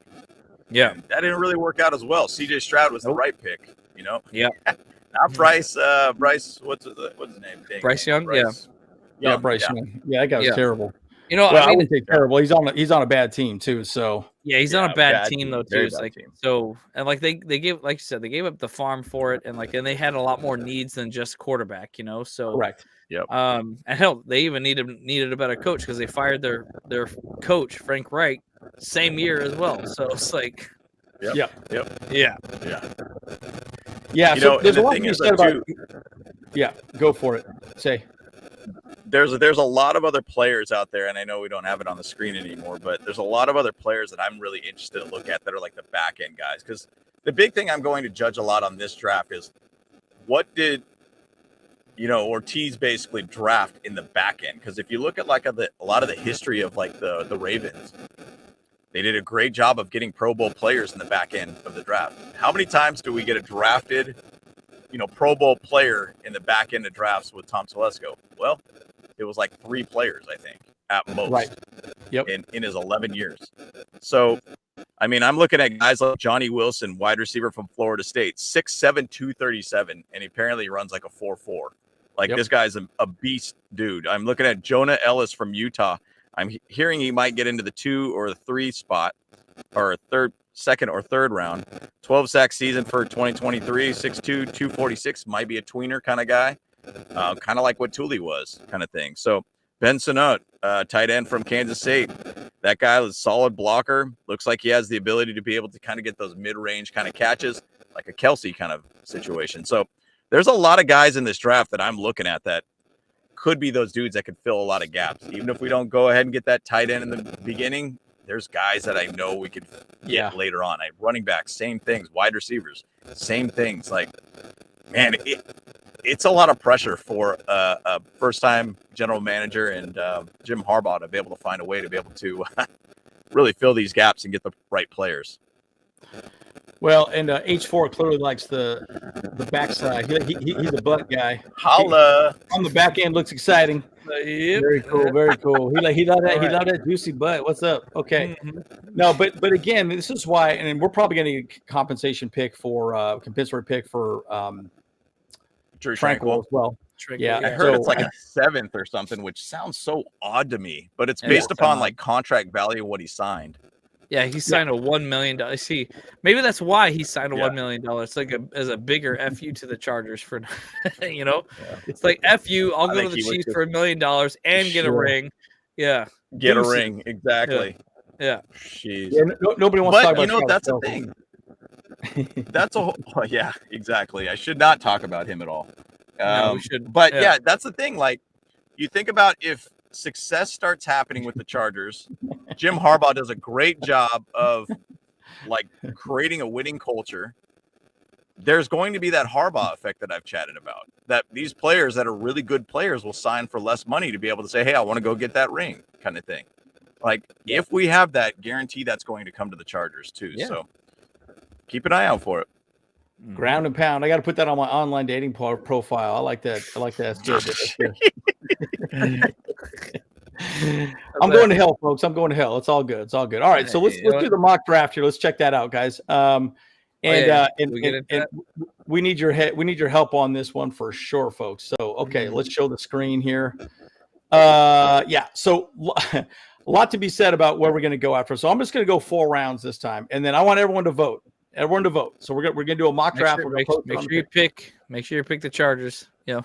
Yeah. And that didn't really work out as well. CJ Stroud was the right pick, you know. Yeah. Not Bryce. Bryce, what's his name? Dang Bryce it. Young. Bryce Young. Bryce Young. Yeah, that guy was Yeah. terrible. You know, Well, I I mean, wouldn't say terrible. He's on a bad team too. So yeah, he's on a bad team team. though too. Very It's bad like team. so, and like they gave, like you said, they gave up the farm for it, and they had a lot more needs than just quarterback. You know, so correct. Yep. and hell, they even needed a better coach because they fired their coach Frank Reich same year as well. So it's like, Yep. Yeah. Yep. yeah, Yeah. Yeah. You So know, there's and a the lot thing to be is, said though, about. Yeah, go for it. Say. There's a lot of other players out there, and I know we don't have it on the screen anymore, but there's a lot of other players that I'm really interested to look at that are like the back end guys. Because the big thing I'm going to judge a lot on this draft is what did Ortiz basically draft in the back end. Because if you look at like a lot of the history of like the Ravens, they did a great job of getting Pro Bowl players in the back end of the draft. How many times do we get a drafted, Pro Bowl player in the back end of drafts with Tom Telesco? Well, it was like 3 players, I think, at most. Right. Yep. In his 11 years. So, I mean, I'm looking at guys like Johnny Wilson, wide receiver from Florida State, 6'7", 237, and he apparently runs like a 4.4. Like, this guy's a beast dude. I'm looking at Jonah Ellis from Utah. I'm hearing he might get into the 2 or 3 spot, or second or third round. 12 sack season for 2023, 6'2", 246, might be a tweener kind of guy. Kind of like what Thule was, kind of thing. So Ben Sinnott, tight end from Kansas State, that guy is a solid blocker. Looks like he has the ability to be able to kind of get those mid-range kind of catches, like a Kelsey kind of situation. So there's a lot of guys in this draft that I'm looking at that could be those dudes that could fill a lot of gaps. Even if we don't go ahead and get that tight end in the beginning, there's guys that I know we could get later on. Running backs, same things. Wide receivers, same things. Like, man, it's a lot of pressure for a first-time general manager and Jim Harbaugh to be able to find a way to be able to really fill these gaps and get the right players. Well, and H4 clearly likes the backside. He's a butt guy. Holla! On the back end looks exciting. Yep. Very cool. Very cool. He loved that. He loved that juicy butt. What's up? Okay. No, but again, this is why, and we're probably going to get a compensatory pick for Drew Tranquil as well. Tranquil, I heard it's like a 7th or something, which sounds so odd to me, but it's based upon like contract value of what he signed. Yeah, he signed a $1 million. See, maybe that's why he signed a $1 million. It's like as a bigger fu to the Chargers for, it's like fu. I'll go to the Chiefs for $1 million and get a ring. Yeah, get a ring exactly. Yeah. Jeez. Yeah, nobody wants to talk about. That's the thing. That's a whole. Yeah, exactly. I should not talk about him at all. No, we should. But yeah, that's the thing. Like, you think about if success starts happening with the Chargers, Jim Harbaugh does a great job of like creating a winning culture. There's going to be that Harbaugh effect that I've chatted about, that these players that are really good players will sign for less money to be able to say, hey, I want to go get that ring kind of thing. Like, if we have that, guarantee that's going to come to the Chargers too. Yeah. So keep an eye out for it. Ground and pound. I got to put that on my online dating profile. I like that. That's good. That's good. I'm going to hell, folks. I'm going to hell. It's all good. It's all good. All right. So let's do the mock draft here. Let's check that out, guys. We need your help on this one for sure, folks. So, okay, let's show the screen here. So a lot to be said about where we're going to go after. So I'm just going to go 4 rounds this time, and then I want everyone to vote. So we're gonna do a mock draft. Make sure you pick the Chargers. I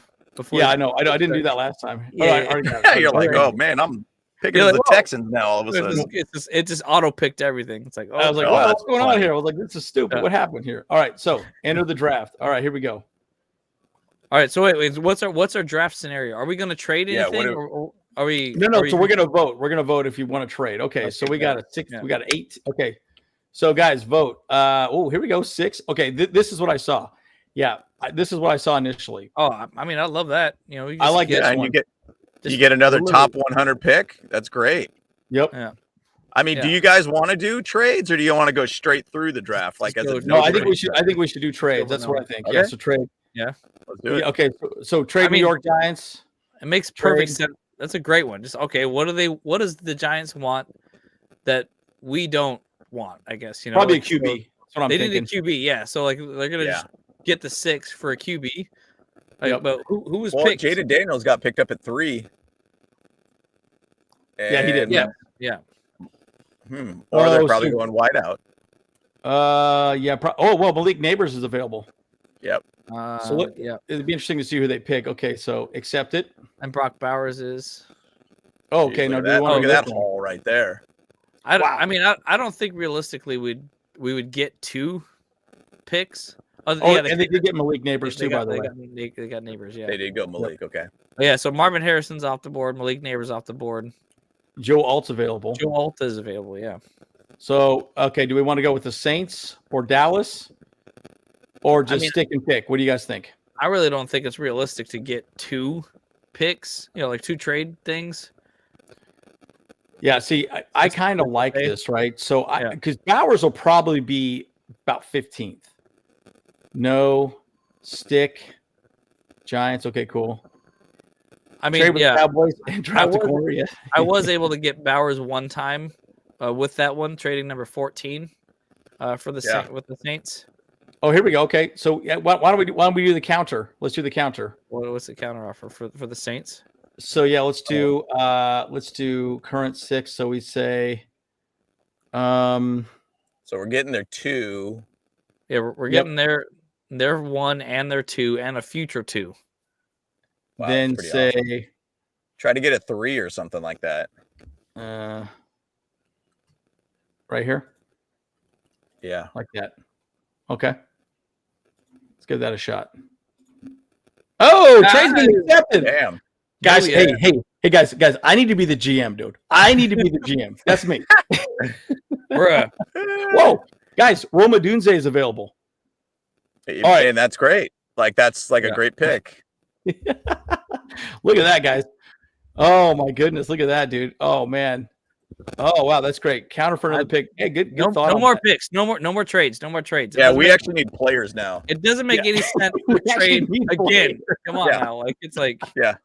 know. I didn't do that last time. You're like, oh man, I'm picking the Texans now. All of a sudden, it just auto picked everything. It's like, I was like, what's going on here? I was like, this is stupid. What happened here? All right, so enter the draft. All right, here we go. All right, so wait, what's our draft scenario? Are we going to trade anything? Are we? No. Are So we're gonna vote. We're gonna vote if you want to trade. Okay. So we got a 6. Yeah. We got 8. Okay. So guys, vote. Here we go. 6. Okay. This is what I saw. Yeah. This is what I saw initially. Oh, I mean, I love that. You know, I like this and one. you get another top 100 pick. That's great. Yep. Yeah. I mean, do you guys want to do trades, or do you want to go straight through the draft? Like, as a No, I think we should. I think we should do trades. That's what I think. Okay. Yeah. So trade. Yeah. Let's do it. Yeah, okay. So trade New York Giants. It makes perfect sense. That's a great one. Just okay. What does the Giants want that we don't want? I guess probably like, a QB. That's what I'm thinking. They need a QB. Yeah. So like they're gonna just get the 6 for a QB. Like, but who was picked? Jaden Daniels got picked up at 3. Yeah, he did. Yeah. Or they're probably going wide out. Yeah. Well, Malik Nabers is available. Yep. So it'd be interesting to see who they pick. Okay, so accept it. And Brock Bowers is. Oh, okay. Look No, at that haul right there. I mean, I don't think realistically we would get 2 picks. And they did get Malik Nabers too, by the way. They got Nabers, yeah. They did go Malik, okay. Yeah, so Marvin Harrison's off the board, Malik Nabers off the board. Joe Alt's available. Joe Alt is available, yeah. So, okay, do we want to go with the Saints or Dallas, or just stick and pick? What do you guys think? I really don't think it's realistic to get 2 picks, like 2 trade things. Yeah, see, I kind of like this, right? So, because Bowers will probably be about 15th. No, stick, Giants. Okay, cool. I mean, trade with the Cowboys and draft a corner. Yeah, I was able to get Bowers one time with that one, trading number 14 for the with the Saints. Oh, here we go. Okay, so why don't we do the counter? Let's do the counter. What's the counter offer for the Saints? So let's do current 6. So we say, so we're getting their 2. Yeah, we're getting their 1 and their 2 and a future 2. Wow, then say, awesome. Try to get a 3 or something like that. Right here. Yeah, like that. Okay, let's give that a shot. Oh, trade's been accepted. Damn. Guys, hey, guys, I need to be the GM, dude. I need to be the GM. That's me. Bruh. Whoa, guys, Roma Dunze is available. All right, and that's great. Like that's like a great pick. Look at that, guys. Oh my goodness, look at that, dude. Oh man. Oh wow, that's great. Counter for another pick. Hey, good thought. No more picks. No more trades. No more trades. Yeah, we actually need players now. It doesn't make any sense to trade again. Come on now. Like it's like yeah.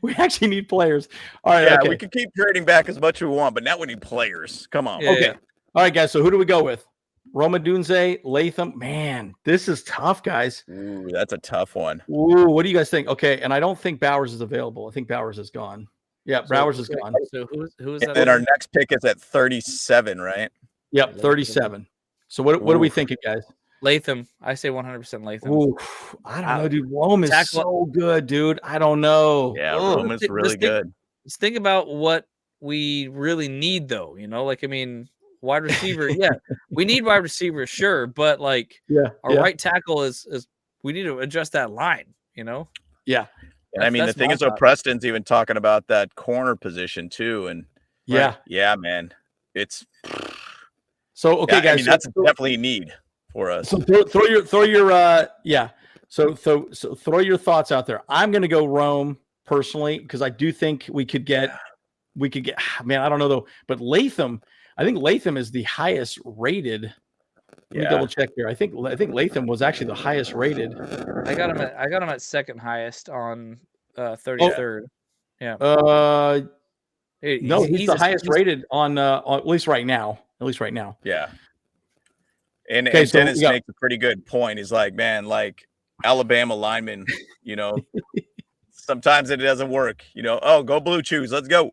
We actually need players. All right. Yeah, okay. we can keep trading back as much as we want, but now we need players. Come on. Okay. All right, guys. So who do we go with? Roma Dunze, Latham. Man, this is tough, guys. Ooh, that's a tough one. Ooh, what do you guys think? Okay, and I don't think Bowers is available. I think Bowers is gone. Yeah, Bowers is gone. So who is that? And then our next pick is at 37, right? Yep, 37. So what are we thinking, guys? Latham. I say 100% Latham. Ooh, I don't know, dude. Rome is so good, dude. I don't know. Yeah, Rome is really good. Let's think about what we really need, though. Like, I mean, wide receiver. Yeah, we need wide receiver, sure. But, like, our right tackle is we need to adjust that line, Yeah. And I mean, the thing is, Preston's even talking about that corner position, too. And yeah, man. It's so, okay, guys. I mean, that's definitely a need for us. So throw your So throw your thoughts out there. I'm going to go Rome personally because I do think we could get. Man, I don't know though, but Latham. I think Latham is the highest rated. Let me double check here. I think Latham was actually the highest rated. I got him at second highest on 33rd. Yeah. No, he's the highest rated on at least right now. Yeah. And Dennis makes a pretty good point. He's like, man, like Alabama linemen, sometimes it doesn't work. Oh, go blue chews. Let's go.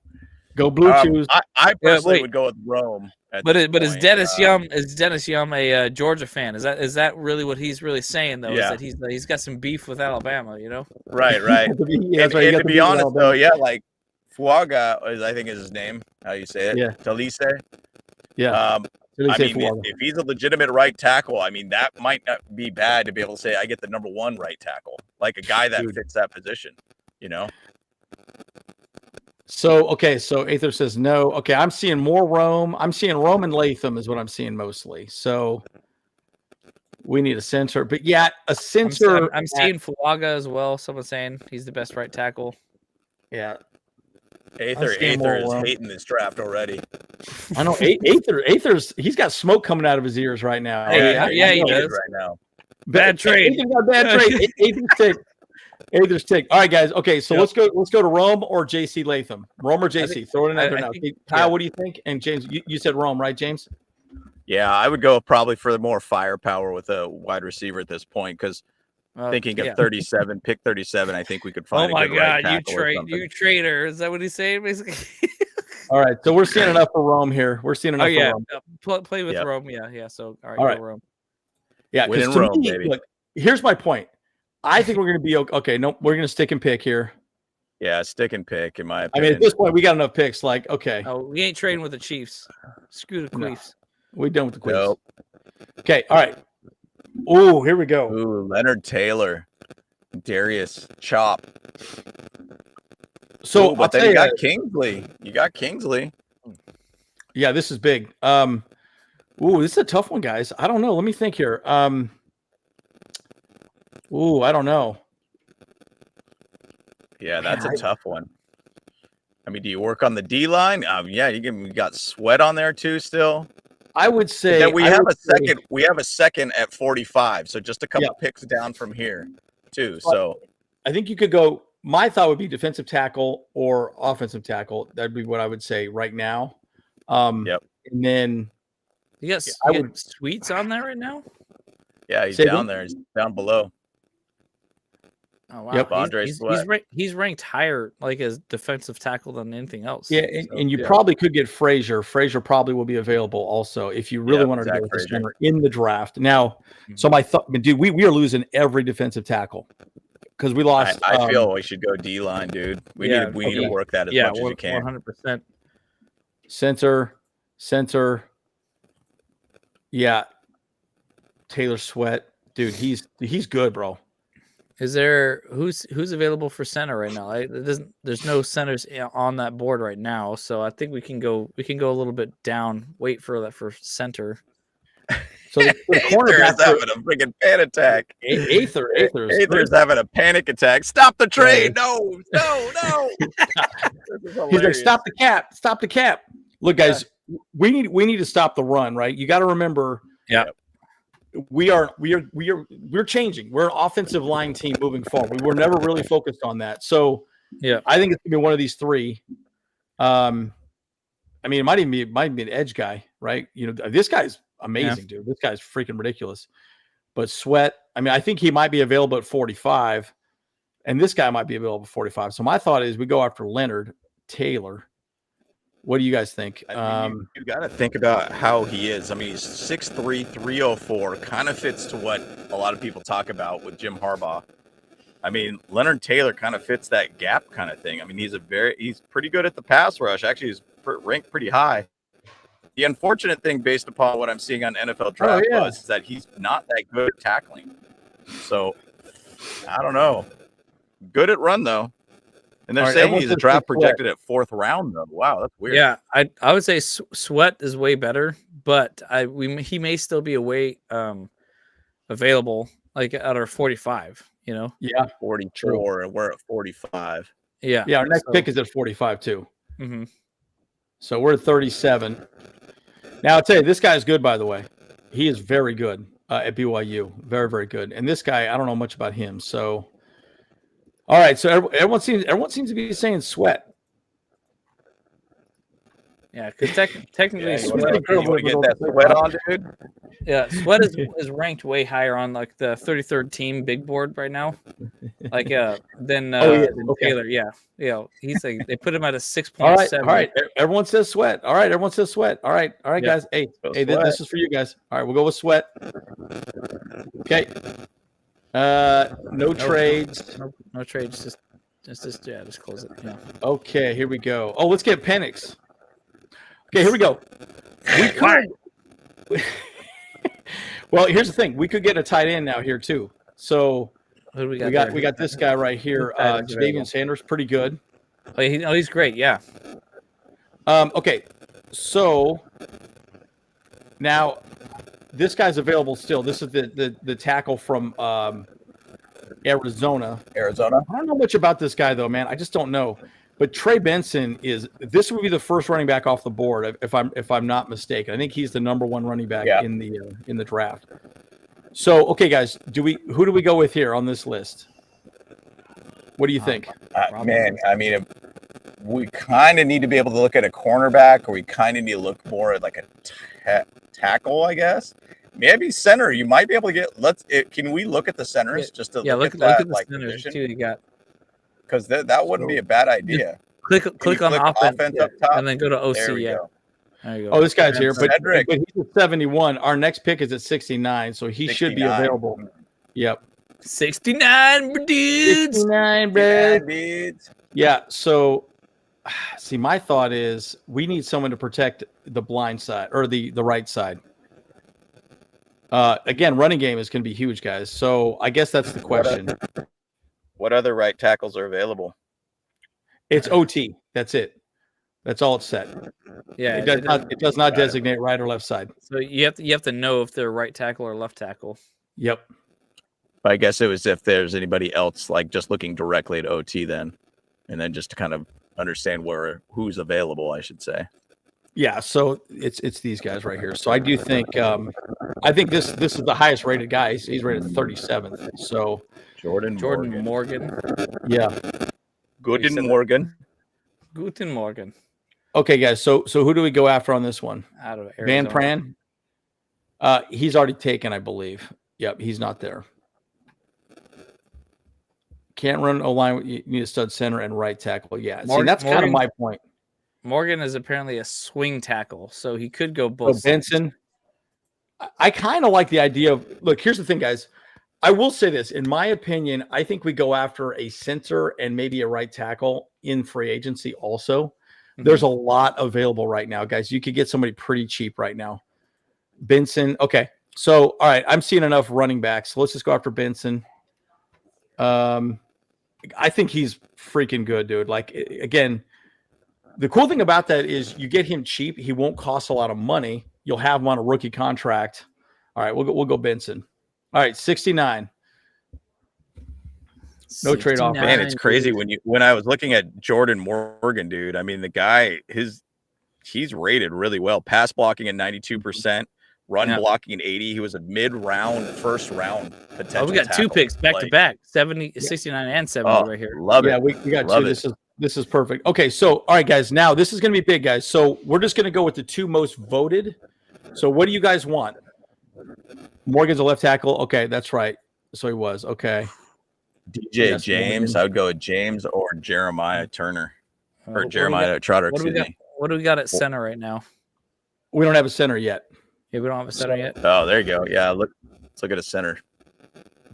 Go blue chews. I personally would go with Rome. But is Dennis Young a Georgia fan? Is that really what he's really saying though? Yeah. Is that he's got some beef with Alabama? Right. And to be honest though, like Fuaga I think is his name. How you say it? Yeah. Talise. Yeah. I mean, if he's a legitimate right tackle, I mean, that might not be bad to be able to say I get the number 1 right tackle, like a guy that fits that position. So Aether says no. Okay, I'm seeing more Rome. I'm seeing Rome and Latham is what I'm seeing mostly. So we need a center. But yeah, a center. I'm seeing Fuaga as well. Someone's saying he's the best right tackle. Yeah. Aether is hating this draft already. I know Aether's he's got smoke coming out of his ears right now. Yeah, he does right now. Bad trade. Bad trade. Aether's tick. All right, guys. Okay, so let's go to Rome or JC Latham. Rome or JC. Throw it in there now. Kyle, what do you think? And James, you said Rome, right, James? Yeah, I would go probably for more firepower with a wide receiver at this point because thinking of 37, pick 37, I think we could find. Oh my God, you traitor! Is that what he's saying, basically? All right, so we're seeing enough for Rome here. We're seeing enough for Rome. Play with Rome. Yeah. So all right, go Rome. Yeah, because Rome, baby. Look, here's my point. I think we're going to be okay. No, we're going to stick and pick here. Yeah, stick and pick, in my opinion. I mean, at this point, we got enough picks. Like, okay. Oh, we ain't trading with the Chiefs. Screw the Queefs. No, we done with the Queefs. Nope. Okay, all right. Oh, here we go. Ooh, Leonard Taylor, Darius Chop. So, but then you got Kingsley. You got Kingsley. Yeah, this is big. Ooh, this is a tough one, guys. I don't know. Let me think here. Ooh, I don't know. Yeah, that's a tough one. I mean, do you work on the D line? Yeah, you got Sweat on there too. Still, I would say that we have a second. We have a second at 45, so just a couple picks down from here too. So, I think you could go. My thought would be defensive tackle or offensive tackle. That'd be what I would say right now. Yep. And then you got Sweets on there right now. Yeah, he's down there. He's down below. Oh wow! Yep, Andre Sweat. He's ranked higher, like as defensive tackle than anything else. Yeah, and you probably could get Frazier. Frazier probably will be available also if you really wanted to go with the center in the draft. Now, so my thought, dude, we are losing every defensive tackle because we lost. I feel we should go D line, dude. We need to work that as much as you can. 100%. Center. Yeah, Taylor Sweat, dude. He's good, bro. Is there who's available for center right now? There's no centers on that board right now, so I think we can go a little bit down. Wait for that for center. So the cornerback is having a freaking panic attack. Aether's having a panic attack. Stop the trade! No! He's like, stop the cap. Look, guys, we need to stop the run. Right? You got to remember. Yeah. We're changing. We're an offensive line team moving forward. We were never really focused on that. So I think it's gonna be one of these three. I mean, it might be an edge guy, right? You know, this guy's amazing, dude. This guy's freaking ridiculous. But Sweat, I mean, I think he might be available at 45, and this guy might be available at 45. So my thought is we go after Leonard Taylor. What do you guys think? I mean, you got to think about how he is. I mean, he's 6'3", 304, kind of fits to what a lot of people talk about with Jim Harbaugh. I mean, Leonard Taylor kind of fits that gap kind of thing. I mean, he's pretty good at the pass rush. Actually, he's ranked pretty high. The unfortunate thing, based upon what I'm seeing on NFL Draft Buzz, is that he's not that good at tackling. So, I don't know. Good at run, though. And they're saying he's a draft projected at 4th round, though. Wow, that's weird. Yeah, I would say Sweat is way better, but he may still be available, like at our 45. You know? Yeah, 44, and we're at 45. Yeah, our next pick is at 45 too. Mm-hmm. So we're at 37. Now I'll tell you, this guy's good. By the way, he is very good at BYU. Very, very good. And this guy, I don't know much about him, so. All right, so everyone seems to be saying Sweat. Yeah, because technically, you want to get that Sweat on, dude? Yeah, Sweat is ranked way higher on like the 33rd team big board right now, like than Taylor. Yeah, he's like they put him at a 6.7. All right, everyone says Sweat. All right, guys. Hey, this is for you guys. All right, we'll go with Sweat. Okay. No trades. No trades. Just close it. Yeah. Okay, here we go. Oh, let's get Penix. Okay, here we go. Well, here's the thing. We could get a tight end now here too. So we got this guy right here. Jadavian Sanders, pretty good. He's great. Yeah. Okay, so now this guy's available still. This is the tackle from Arizona. I don't know much about this guy though, man. I just don't know. But Trey Benson this would be the first running back off the board if I'm not mistaken. I think he's the number 1 running back in the draft. So okay, guys, who do we go with here on this list? What do you think? Man, I mean, we kind of need to be able to look at a cornerback, or we kind of need to look more at like a tackle, I guess. Maybe center. You might be able to get. Can we look at the centers just to look at that the like centers, position? see what you got. Because that wouldn't be a bad idea. Click on offense up top, and then go to OC. There we go. There you go. Oh, this guy's here, but Cedric. he's at 71. Our next pick is at 69, so he should be available. Yep. 69 dudes. 69, bro. Yeah. So, see, my thought is we need someone to protect the blind side or the right side. Again, running game is going to be huge, guys. So I guess that's the question. What other right tackles are available? It's OT. That's it. That's all it's set. Yeah, it does not designate right or left side. So you have to know if they're right tackle or left tackle. Yep. I guess it was if there's anybody else like just looking directly at OT then, and then just to kind of understand who's available, I should say. Yeah, so it's these guys right here. So I do think this is the highest rated guy. He's rated 37th. So Jordan Morgan. Yeah. Guten Morgan. Okay, guys. So who do we go after on this one? Out of Arizona. Van Pran. He's already taken, I believe. Yep, he's not there. Can't run a line. You need a stud center and right tackle. Yeah, see, that's kind of my point. Morgan is apparently a swing tackle, so he could go both. So Benson, I kind of like the idea of. Look, here's the thing, guys. I will say this. In my opinion, I think we go after a center and maybe a right tackle in free agency also. Mm-hmm. There's a lot available right now, guys. You could get somebody pretty cheap right now. Benson. Okay. So, all right. I'm seeing enough running backs. So let's just go after Benson. I think he's freaking good, dude. Like, again, the cool thing about that is you get him cheap. He won't cost a lot of money. You'll have him on a rookie contract. All right. We'll go Benson. All right, 69. No trade-off. Man, it's crazy when I was looking at Jordan Morgan, dude. I mean, the guy, he's rated really well. Pass blocking at 92%, run blocking at 80. He was a mid-round, first-round potential. We got tackle. 2 picks back-to-back, 69 and 70 right here. Love it. Yeah, we got love 2. This is perfect. Okay, so all right, guys. Now this is going to be big, guys. So we're just going to go with the 2 most voted. So what do you guys want? Morgan's a left tackle. Okay, that's right. So he was. Okay. DJ James. I would go with James or Jeremiah Turner. Or Jeremiah Trotter. What do we got at center right now? We don't have a center yet. Yeah, we don't have a center yet. Oh, there you go. Yeah, let's look at a center.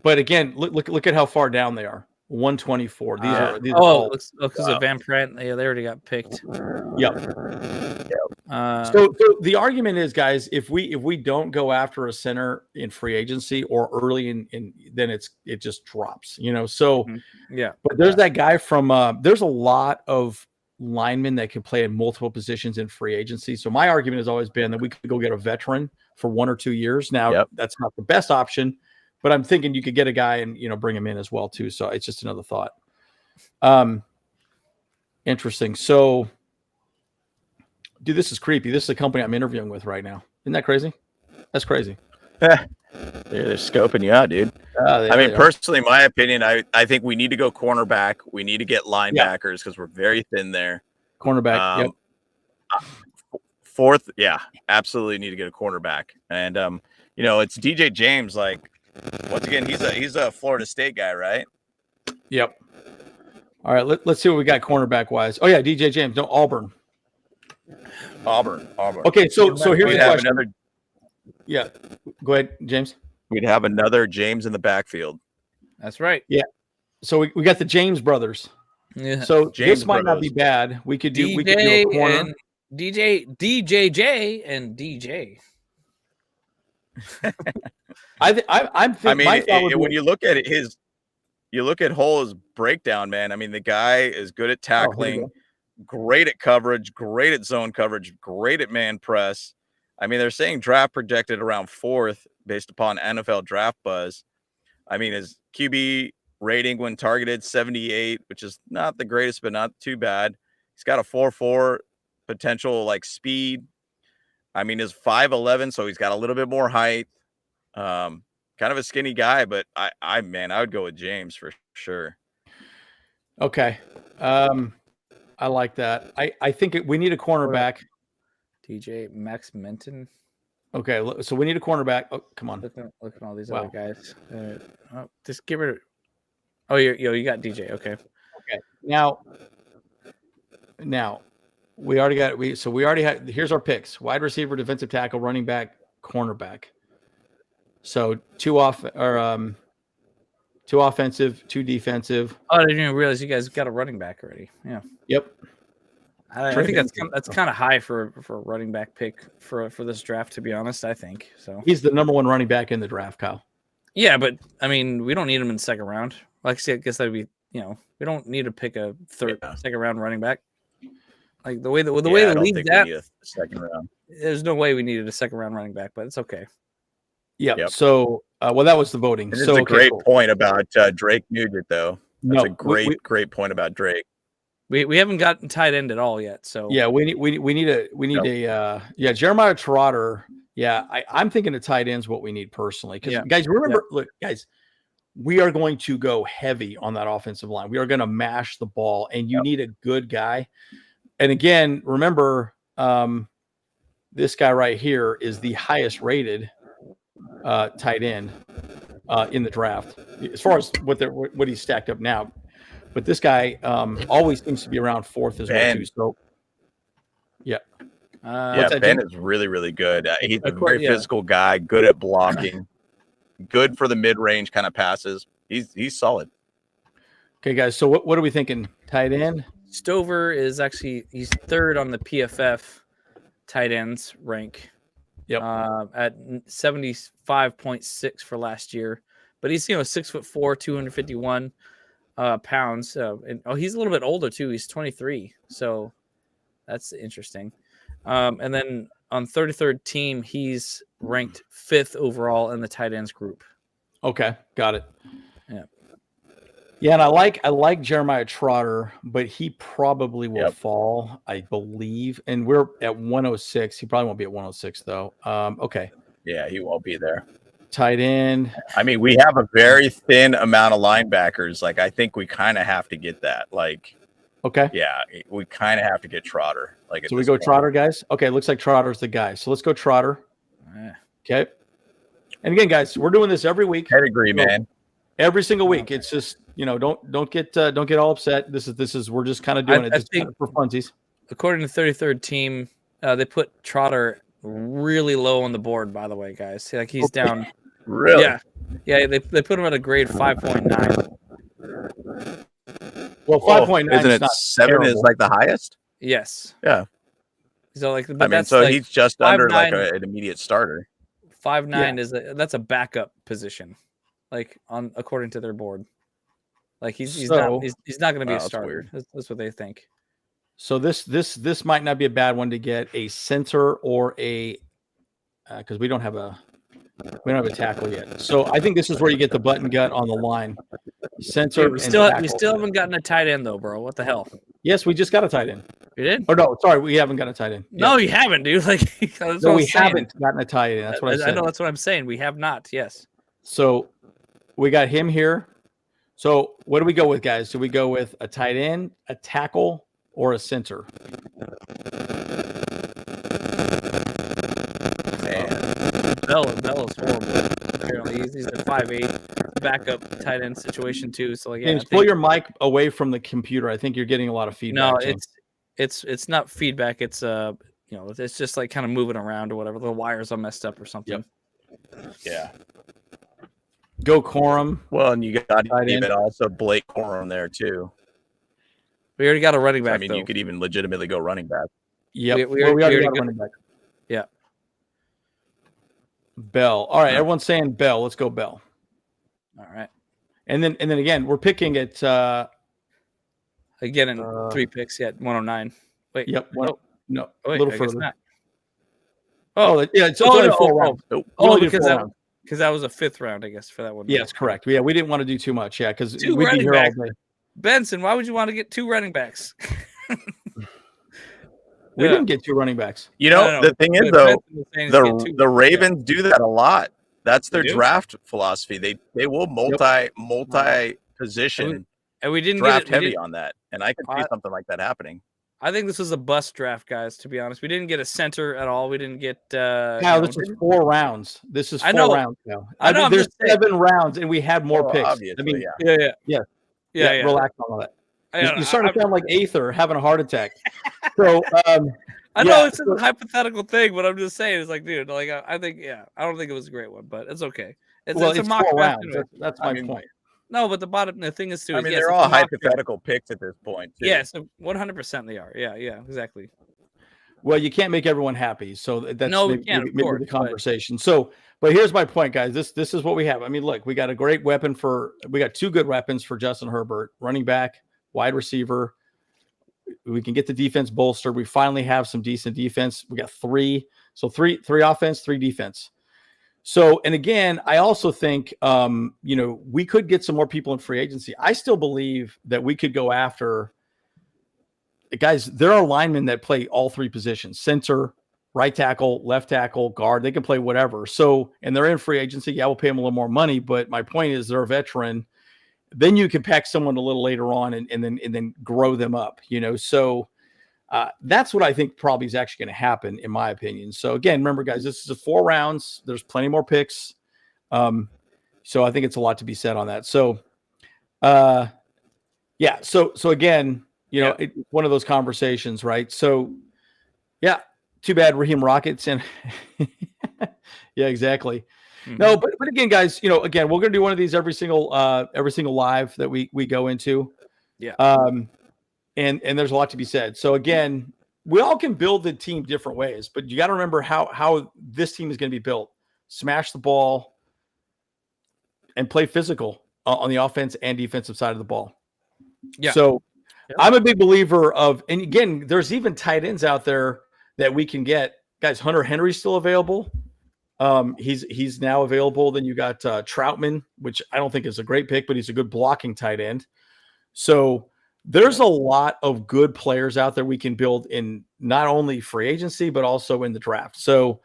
But again, look at how far down they are. 124. These are because of Van Prant. Yeah, they already got picked. Yep. So the argument is, guys, if we don't go after a center in free agency or early in then it just drops, you know. So yeah. But there's that guy from there's a lot of linemen that can play in multiple positions in free agency. So my argument has always been that we could go get a veteran for 1 or 2 years. Now that's not the best option. But I'm thinking you could get a guy and, you know, bring him in as well, too. So it's just another thought. Interesting. So, dude, this is creepy. This is a company I'm interviewing with right now. Isn't that crazy? That's crazy. They're scoping you out, dude. I mean, personally, my opinion, I think we need to go cornerback. We need to get linebackers because we're very thin there. Cornerback. Fourth, absolutely need to get a cornerback. And, you know, it's DJ James, like, once again, he's a Florida State guy, right? Yep. All right, let's see what we got cornerback wise. Oh yeah, DJ James. No, Auburn. Okay, so here's the question. Yeah, go ahead, James. We'd have another James in the backfield. That's right. Yeah. So we got the James brothers. Yeah. So James this might not be bad. We could do a corner. DJJ and DJ. I'm thinking. I mean, when you look at it, you look at Hull's breakdown, man. I mean, the guy is good at Oh, here we tackling, go. great at coverage, great at zone coverage, great at man press. I mean, they're saying draft projected around 4th based upon NFL draft buzz. I mean, his QB rating when targeted 78, which is not the greatest, but not too bad. He's got a 4.4 potential like speed. I mean, his 5'11", so he's got a little bit more height. Kind of a skinny guy, but I would go with James for sure. Okay. I like that. I think we need a cornerback. DJ Max Menton. Okay, so we need a cornerback. Oh, come on. Look at all these Wow. other guys. Just get rid of. Oh, you got DJ. Okay. Okay. Now we already had. Here's our picks: wide receiver, defensive tackle, running back, cornerback. So 2 offensive, 2 defensive. Oh, I didn't even realize you guys got a running back already. Yeah. Yep. I think that's kind of high for a running back pick for this draft, to be honest. I think so. He's the number 1 running back in the draft, Kyle. Yeah, but I mean, we don't need him in the second round. Like I said, I guess that'd be, we don't need to pick a second round running back. Like the way the league's at, second round. There's no way we needed a second round running back, but it's okay. Yep. So, that was the voting. This is a great point about Drake Nugent, though. That's a great point about Drake. We haven't gotten tight end at all yet. So yeah, we need Jeremiah Trotter. Yeah, I'm thinking a tight end's what we need personally. Because guys, remember, look, guys, we are going to go heavy on that offensive line. We are going to mash the ball, and you need a good guy. And again, remember, this guy right here is the highest rated tight end in the draft as far as what he's stacked up now. But this guy always seems to be around 4th as well too. So yeah. Ben is really, really good. He's a very physical guy, good at blocking, good for the mid-range kind of passes. He's solid. Okay, guys. So what are we thinking? Tight end? Stover is he's 3rd on the PFF tight ends rank. Yep. At 75.6 for last year. But he's 6'4", 251 pounds. He's a little bit older too. He's 23. So that's interesting. And then on 33rd team, he's ranked 5th overall in the tight ends group. Okay, got it. Yeah. Yeah, and I like Jeremiah Trotter, but he probably will fall, I believe. And we're at 106. He probably won't be at 106 though. Okay. Yeah, he won't be there. Tight end. I mean, we have a very thin amount of linebackers. Like, I think we kind of have to get that. Like, okay. Yeah, we kind of have to get Trotter. Like, so we go Trotter, guys. Okay, looks like Trotter's the guy. So let's go Trotter. Okay. And again, guys, we're doing this every week. Pedigree, man. Every single week. It's just, don't get all upset. This is we're just kind of doing it just for funsies. According to 33rd team, they put Trotter really low on the board, by the way, guys. Like, he's down. Really? Yeah. They put him at a grade 5.9. Well, 5.9 isn't it 7 terrible. Is like the highest? Yes. Yeah. So he's just under like an immediate starter. 5'9" that's a backup position, like according to their board. Like he's not going to be a starter. That's what they think. So this might not be a bad one to get a center or a because we don't have a tackle yet. So I think this is where you get the button gut on the line. Center. We still haven't gotten a tight end though, bro. What the hell? Yes, we just got a tight end. You did? Oh no, sorry, we haven't got a tight end. No, you haven't, dude. Like no, we haven't gotten a tight end. That's what I said. I know that's what I'm saying. We have not. Yes. So we got him here. So what do we go with, guys? Do we go with a tight end, a tackle, or a center? Bell is horrible. Apparently, he's a 5'8" backup tight end situation too. So like, James, pull your mic away from the computer. I think you're getting a lot of feedback. No, it's not feedback. It's it's just like kind of moving around or whatever. The wires are messed up or something. Yep. Yeah. Go Corum. Well, and you got even also Blake Corum there too. We already got a running back. I mean, you could even legitimately go running back. Yep. We already got a running back. Yeah. Bell. All right, everyone's saying Bell. Let's go Bell. All right. And then again, we're picking at again in 3 picks. Yeah, 109. Wait. Yep. No, Oh, wait, a little I guess further. not. Yeah. It's only 4 rounds. Because that was a 5th round, I guess, for that one. Yes, correct. Yeah, we didn't want to do too much. Yeah, because 2 we'd be running here backs. all day. Benson, why would you want to get 2 running backs? We didn't get 2 running backs. You know, No. the thing is, though, the Ravens do that a lot. That's their draft philosophy. They will multi position and we didn't draft heavy on that. And I could see something like that happening. I think this was a bust draft, guys, to be honest. We didn't get a center at all. We didn't get this is 4 rounds. This is 4 rounds now. I know, there's 7 rounds and we had more picks. Obviously, I mean, yeah. Relax on all that. You're starting to sound like Aether having a heart attack. So I know it's a hypothetical thing, but I'm just saying, it's like, dude, like I think, I don't think it was a great one, but it's okay. It's a mock 4 draft. rounds. That's my point. No, but the thing is too. I mean, they're all hypothetical picks at this point. Too. Yeah, so 100% they are. Yeah, exactly. Well, you can't make everyone happy, so that's we can't, maybe the conversation. But here's my point, guys. This is what we have. I mean, look, we got a great weapon we got 2 good weapons for Justin Herbert, running back, wide receiver. We can get the defense bolstered. We finally have some decent defense. We got 3, so three offense, 3 defense. So, and again, I also think, we could get some more people in free agency. I still believe that we could go after guys. There are linemen that play all 3 positions: center, right tackle, left tackle, guard. They can play whatever. So, and they're in free agency. Yeah, we'll pay them a little more money, but my point is they're a veteran. Then you can pack someone a little later on and then grow them up, So that's what I think probably is actually going to happen, in my opinion. So again, remember, guys, this is 4 rounds. There's plenty more picks. So I think it's a lot to be said on that. So, So again, it's one of those conversations, right? So, yeah, too bad Raheem Rockets and yeah, exactly. Mm-hmm. No, but again, guys, again, we're going to do one of these every single live that we go into. Yeah. And there's a lot to be said. So again, we all can build the team different ways, but you got to remember how this team is going to be built. Smash the ball and play physical on the offense and defensive side of the ball. Yeah. So I'm a big believer and again, there's even tight ends out there that we can get. Guys, Hunter Henry's still available. He's now available. Then you got Troutman, which I don't think is a great pick, but he's a good blocking tight end. So there's a lot of good players out there we can build in not only free agency, but also in the draft. So,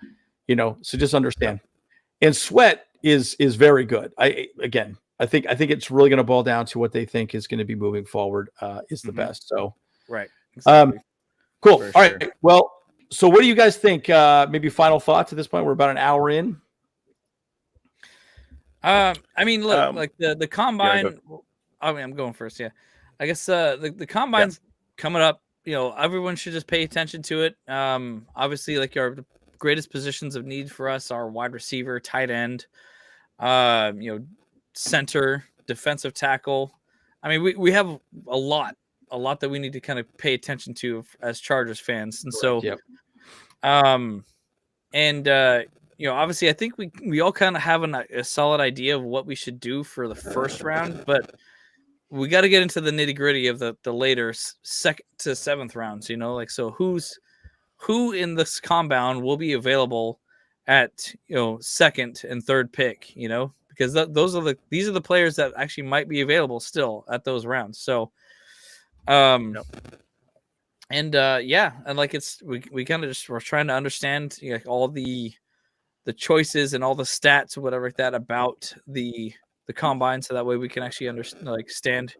so just understand. And Sweat is very good. I think it's really going to boil down to what they think is going to be moving forward is the best. So, right. Exactly. Cool. For all right. Well, so what do you guys think? Maybe final thoughts at this point? We're about an hour in. I mean, look, like the combine. I'm going first. Yeah. I guess the combine's coming up. Everyone should just pay attention to it. Obviously, like our greatest positions of need for us are wide receiver, tight end, center, defensive tackle. I mean, we have a lot that we need to kind of pay attention to as Chargers fans. And so, obviously I think we all kind of have a solid idea of what we should do for the first round, but we got to get into the nitty gritty of the later 2nd to 7th rounds, so who in this compound will be available at, 2nd and 3rd pick, because these are the players that actually might be available still at those rounds. So, and like we kind of just we're trying to understand all the choices and all the stats or whatever like that about the combine, so that way we can actually understand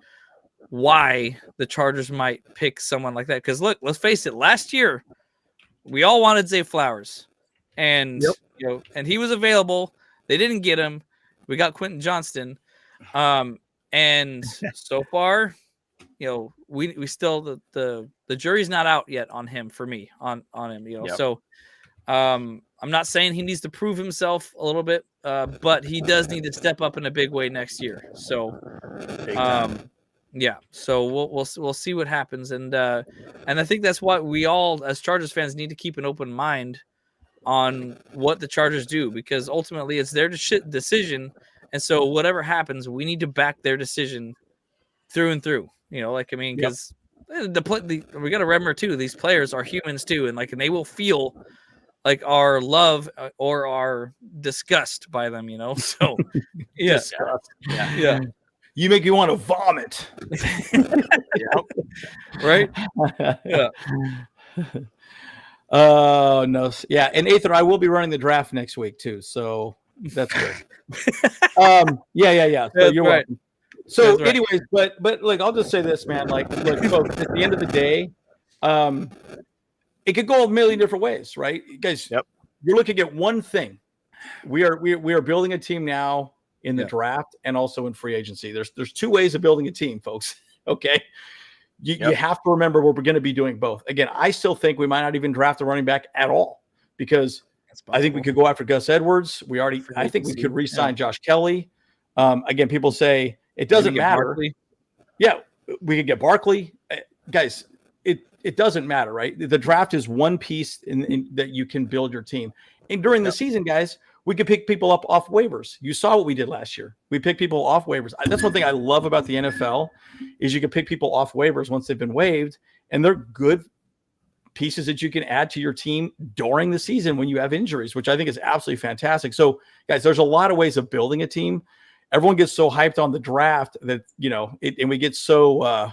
why the Chargers might pick someone like that. Because look, let's face it, last year we all wanted Zay Flowers, and and he was available. They didn't get him. We got Quentin Johnston, and so far, we still the jury's not out yet on him for me on him. So I'm not saying he needs to prove himself a little bit, but he does need to step up in a big way next year. So, so we'll see what happens, and I think that's what we all as Chargers fans need to keep an open mind on what the Chargers do, because ultimately it's their decision, And so whatever happens, we need to back their decision through and through. You know, like, I mean, because we got to remember too, these players are humans too, and they will feel like our love or our disgust by them. You know, so yeah. You make me want to vomit. Right? Yeah. No. Yeah. And Aether, I will be running the draft next week too. So that's good. Yeah. So you're welcome. So anyways, but like, I'll just say this, man, like, look, folks, at the end of the day, it could go a million different ways, right? You guys, you're looking at one thing. We are building a team now in the draft and also in free agency. There's two ways of building a team, folks. Okay. You have to remember we're going to be doing both. Again, I still think we might not even draft a running back at all, because I think we could go after Gus Edwards. I think we could re-sign Josh Kelly. Again, people say it doesn't matter. Barkley. Yeah, we could get Barkley. Guys, it doesn't matter, right? The draft is one piece in that you can build your team. And during the season, guys, we could pick people up off waivers. You saw what we did last year. We picked people off waivers. That's one thing I love about the NFL is you can pick people off waivers once they've been waived, and they're good pieces that you can add to your team during the season when you have injuries, which I think is absolutely fantastic. So, guys, there's a lot of ways of building a team. Everyone gets so hyped on the draft that, and we get so,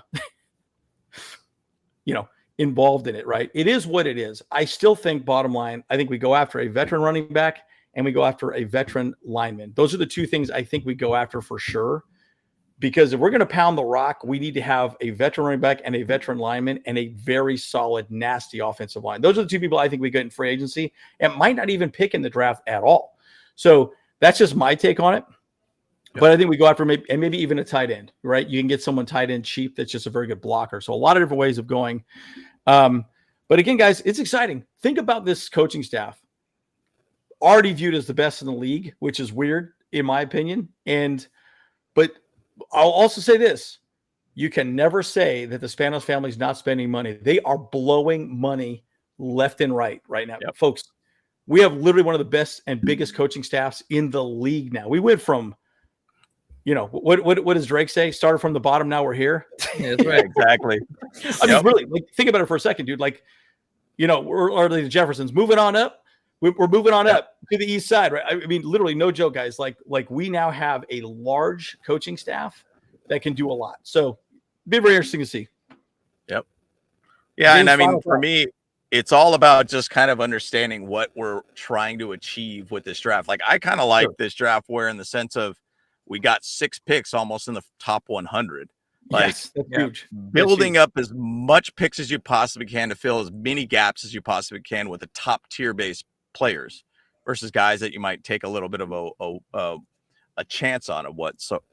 involved in it, right? It is what it is. I still think, bottom line, I think we go after a veteran running back and we go after a veteran lineman. Those are the two things I think we go after for sure. Because if we're going to pound the rock, we need to have a veteran running back and a veteran lineman and a very solid, nasty offensive line. Those are the two people I think we get in free agency and might not even pick in the draft at all. So that's just my take on it. Yep. But I think we go after maybe even a tight end, right? You can get someone tight end cheap that's just a very good blocker. So a lot of different ways of going. But again, guys, it's exciting. Think about this coaching staff. Already viewed as the best in the league, which is weird in my opinion. But I'll also say this. You can never say that the Spanos family is not spending money. They are blowing money left and right now. Yep. Folks, we have literally one of the best and biggest coaching staffs in the league now. We went from, what does Drake say? Started from the bottom, now we're here. Yeah, that's right. Exactly. I mean, really, think about it for a second, dude. We're the Jeffersons moving on up. We're moving on up to the east side, right? I mean, literally, no joke, guys. Like we now have a large coaching staff that can do a lot. So, be very interesting to see. Yep. Yeah, and I mean, for me, it's all about just kind of understanding what we're trying to achieve with this draft. Like, I kind of like this draft where, in the sense of, we got 6 picks almost in the top 100. Like, yes, that's huge. Building up as much picks as you possibly can to fill as many gaps as you possibly can with a top tier base players versus guys that you might take a little bit of a chance on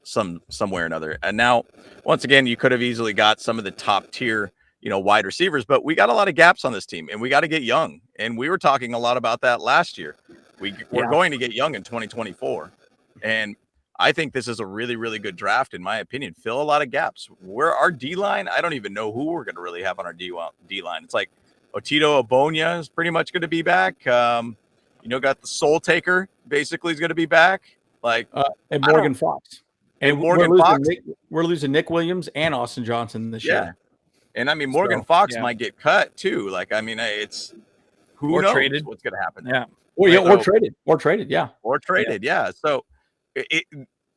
somewhere or another. And now, once again, you could have easily got some of the top tier, wide receivers, but we got a lot of gaps on this team and we got to get young. And we were talking a lot about that last year. We're going to get young in 2024. And I think this is a really, really good draft, in my opinion. Fill a lot of gaps. Where our D-line, I don't even know who we're going to really have on our D-line. It's like Otito Obonya is pretty much going to be back. Got the Soul Taker basically is going to be back. And Morgan Fox. And Morgan Fox. We're losing Nick Williams and Austin Johnson this year. And I mean, Morgan Fox might get cut too. It's who knows traded. What's going to happen. Yeah. Or traded. Yeah. So it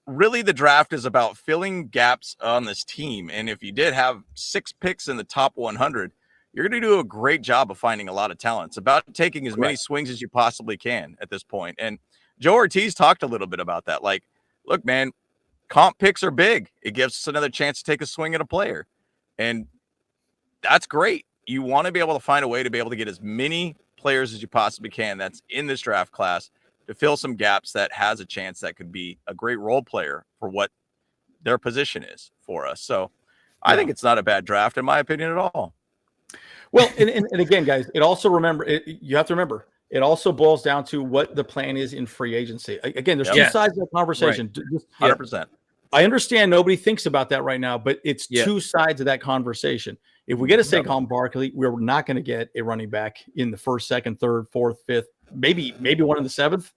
really, the draft is about filling gaps on this team. And if you did have 6 picks in the top 100, you're going to do a great job of finding a lot of talent. It's about taking as many swings as you possibly can at this point. And Joe Ortiz talked a little bit about that. Like, look, man, comp picks are big. It gives us another chance to take a swing at a player. And that's great. You want to be able to find a way to be able to get as many players as you possibly can that's in this draft class to fill some gaps that has a chance that could be a great role player for what their position is for us. So I think it's not a bad draft, in my opinion, at all. Well, and again, guys, you have to remember, it also boils down to what the plan is in free agency. Again, there's two sides of the conversation. Right. 100%. I understand nobody thinks about that right now, but it's two sides of that conversation. If we get a Saquon Barkley, we're not going to get a running back in the 1st, 2nd, 3rd, 4th, 5th, maybe one in the 7th.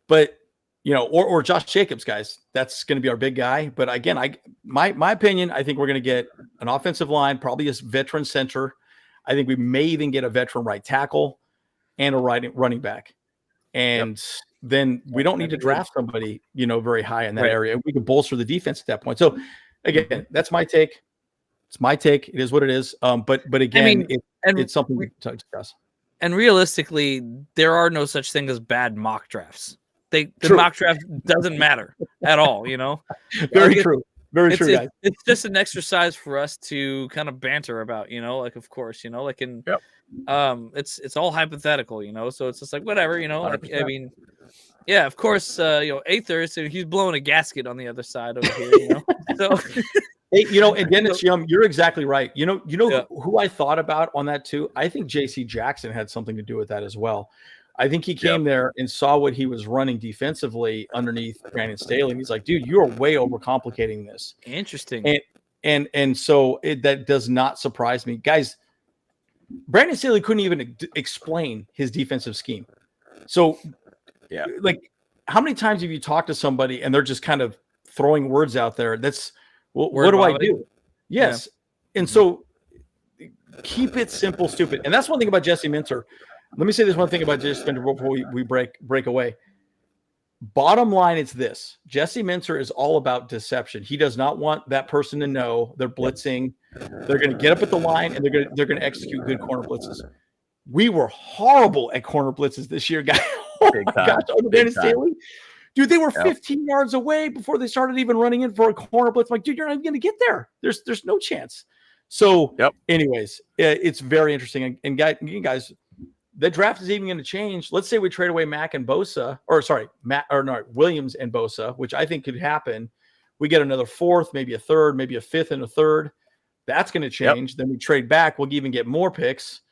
But or Josh Jacobs, guys. That's going to be our big guy. But again, my opinion, I think we're going to get an offensive line, probably a veteran center. I think we may even get a veteran right tackle and a running back. And then we don't need to draft somebody, very high in that area. We can bolster the defense at that point. So again, that's my take. It's my take. It is what it is. But again, it's something to discuss. And realistically, there are no such thing as bad mock drafts. The True. mock draft doesn't matter at all, Very true. Very true, guys. It's just an exercise for us to kind of banter about, of course, it's all hypothetical, so it's just like whatever, I mean, yeah, of course, Aether, so he's blowing a gasket on the other side over here, so. Hey, and Dennis Young, you're exactly right. Who I thought about on that too? I think J.C. Jackson had something to do with that as well. I think he came there and saw what he was running defensively underneath Brandon Staley. And he's like, dude, you are way overcomplicating this. Interesting. And so that does not surprise me. Guys, Brandon Staley couldn't even explain his defensive scheme. So, how many times have you talked to somebody and they're just kind of throwing words out there? That's, what do I do? Yes. Yeah. And so keep it simple, stupid. And that's one thing about Jesse Minter. Let me say this one thing about Jesse Minter before we break away. Bottom line, it's this. Jesse Minter is all about deception. He does not want that person to know they're blitzing. They're going to get up at the line and they're going to execute good corner blitzes. We were horrible at corner blitzes this year, guys. Oh my gosh, under Brandon Staley. Dude, they were 15 yards away before they started even running in for a corner blitz. I'm like, dude, you're not even going to get there. There's no chance. So, anyways, it's very interesting. And guys, the draft is even going to change. Let's say we trade away Williams and Bosa, which I think could happen. We get another fourth, maybe a third, maybe a fifth and a third. That's going to change. Then we trade back. We'll even get more picks.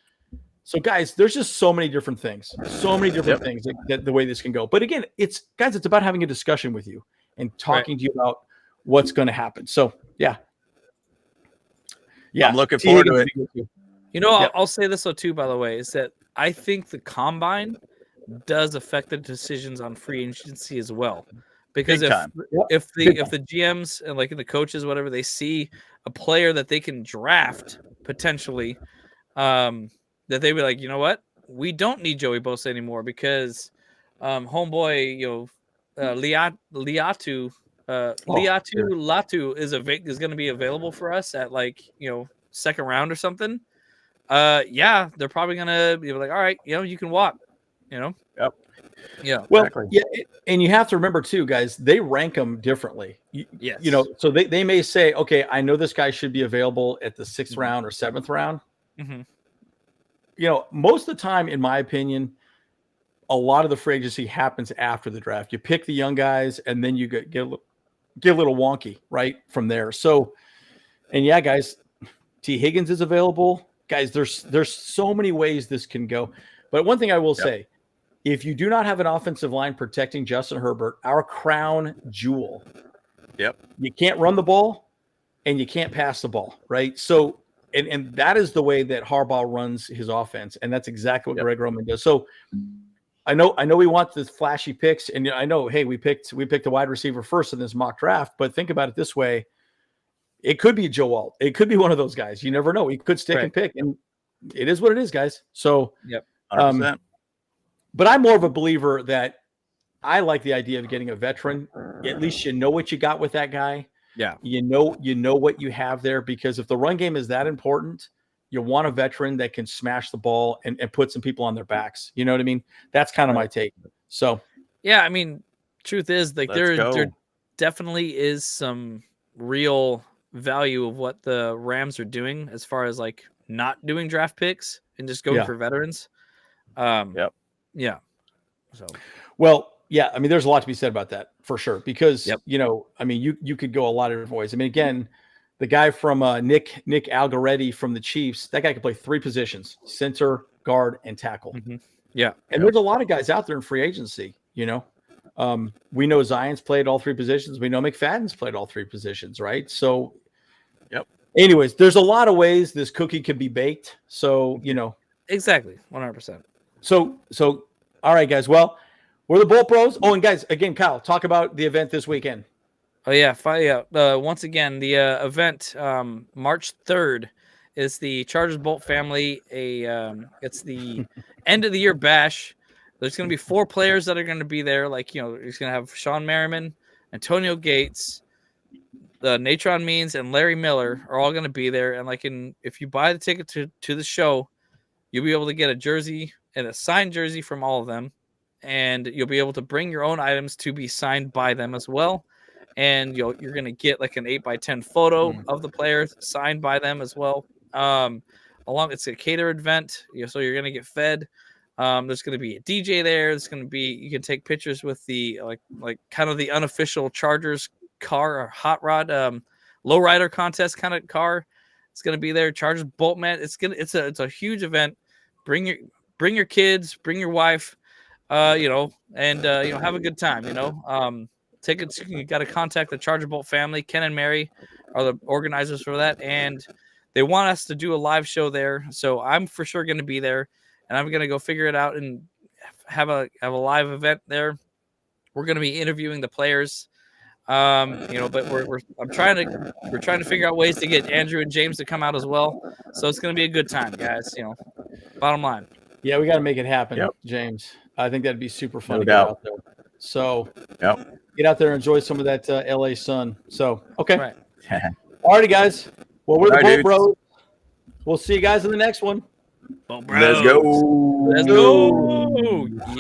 So, guys, there's just so many different things, things that the way this can go. But again, it's about having a discussion with you and talking to you about what's going to happen. So, yeah, I'm looking forward to it. I'll say this though too. By the way, is that I think the combine does affect the decisions on free agency as well, because if the GMs and the coaches, whatever, they see a player that they can draft potentially, that they be like, you know what, we don't need Joey Bosa anymore because homeboy, Liatu Latu is going to be available for us at second round or something. They're probably gonna be like, all right, you can walk, Yeah. Well, and you have to remember too, guys, they rank them differently. So they may say, okay, I know this guy should be available at the 6th round or 7th round. Mm-hmm. Most of the time, in my opinion, a lot of the free agency happens after the draft. You pick the young guys, and then you get a little wonky right from there. So, and guys, T. Higgins is available. Guys, there's so many ways this can go. But one thing I will say, if you do not have an offensive line protecting Justin Herbert, our crown jewel, you can't run the ball and you can't pass the ball, right? So, and that is the way that Harbaugh runs his offense, and that's exactly what Greg Roman does. So, I know we want the flashy picks, and I know, hey, we picked a wide receiver first in this mock draft, but think about it this way. It could be Joe Alt. It could be one of those guys. You never know. He could stick and pick, and it is what it is, guys. So, 100%. But I'm more of a believer that I like the idea of getting a veteran. At least you know what you got with that guy. Yeah. You know what you have there, because if the run game is that important, you want a veteran that can smash the ball and put some people on their backs. You know what I mean? That's kind of my take. So, yeah, I mean, truth is, there definitely is some real value of what the Rams are doing as far as not doing draft picks and just going for veterans. Yeah. So, well, I mean, there's a lot to be said about that for sure, because, I mean, you could go a lot of different ways. I mean, again, the guy from Nick Algoretti from the Chiefs, that guy can play 3 positions: center, guard, and tackle. Mm-hmm. Yeah. And there's a lot of guys out there in free agency, We know Zion's played all 3 positions. We know McFadden's played all 3 positions, right? So, anyways, there's a lot of ways this cookie could be baked. So, Exactly. 100%. So, all right, guys. Well, We're the Bolt Bros. Oh, and guys, again, Kyle, talk about the event this weekend. Oh yeah, once again, the event March 3rd is the Chargers Bolt family. It's the end of the year bash. There's going to be 4 players that are going to be there. Like, you know, he's going to have Sean Merriman, Antonio Gates, the Natron Means, and Larry Miller are all going to be there. And like, if you buy the ticket to the show, you'll be able to get a jersey and a signed jersey from all of them, and you'll be able to bring your own items to be signed by them as well. And you're going to get like an 8x10 photo of the players signed by them as well. It's a catered event, so you're going to get fed. There's going to be a DJ there. There's going to be, you can take pictures with the like kind of the unofficial Chargers car or hot rod lowrider contest kind of car. It's going to be there. Chargers Bolt Man. It's a huge event. Bring your kids, bring your wife, and have a good time. Tickets, you got to contact the Charger Bolt family. Ken and Mary are the organizers for that, and they want us to do a live show there. So I'm for sure going to be there, and I'm going to go figure it out and have a live event there. We're going to be interviewing the players, but we're trying to figure out ways to get Andrew and James to come out as well. So it's going to be a good time, guys. Bottom line. Yeah, we got to make it happen, James. I think that'd be super fun to get out there. So get out there and enjoy some of that LA sun. So, okay. Right. All righty, guys. Well, we're the Bolt Bolt Bros. We'll see you guys in the next one. Bolt Bros. Let's go. Let's go. Yeah.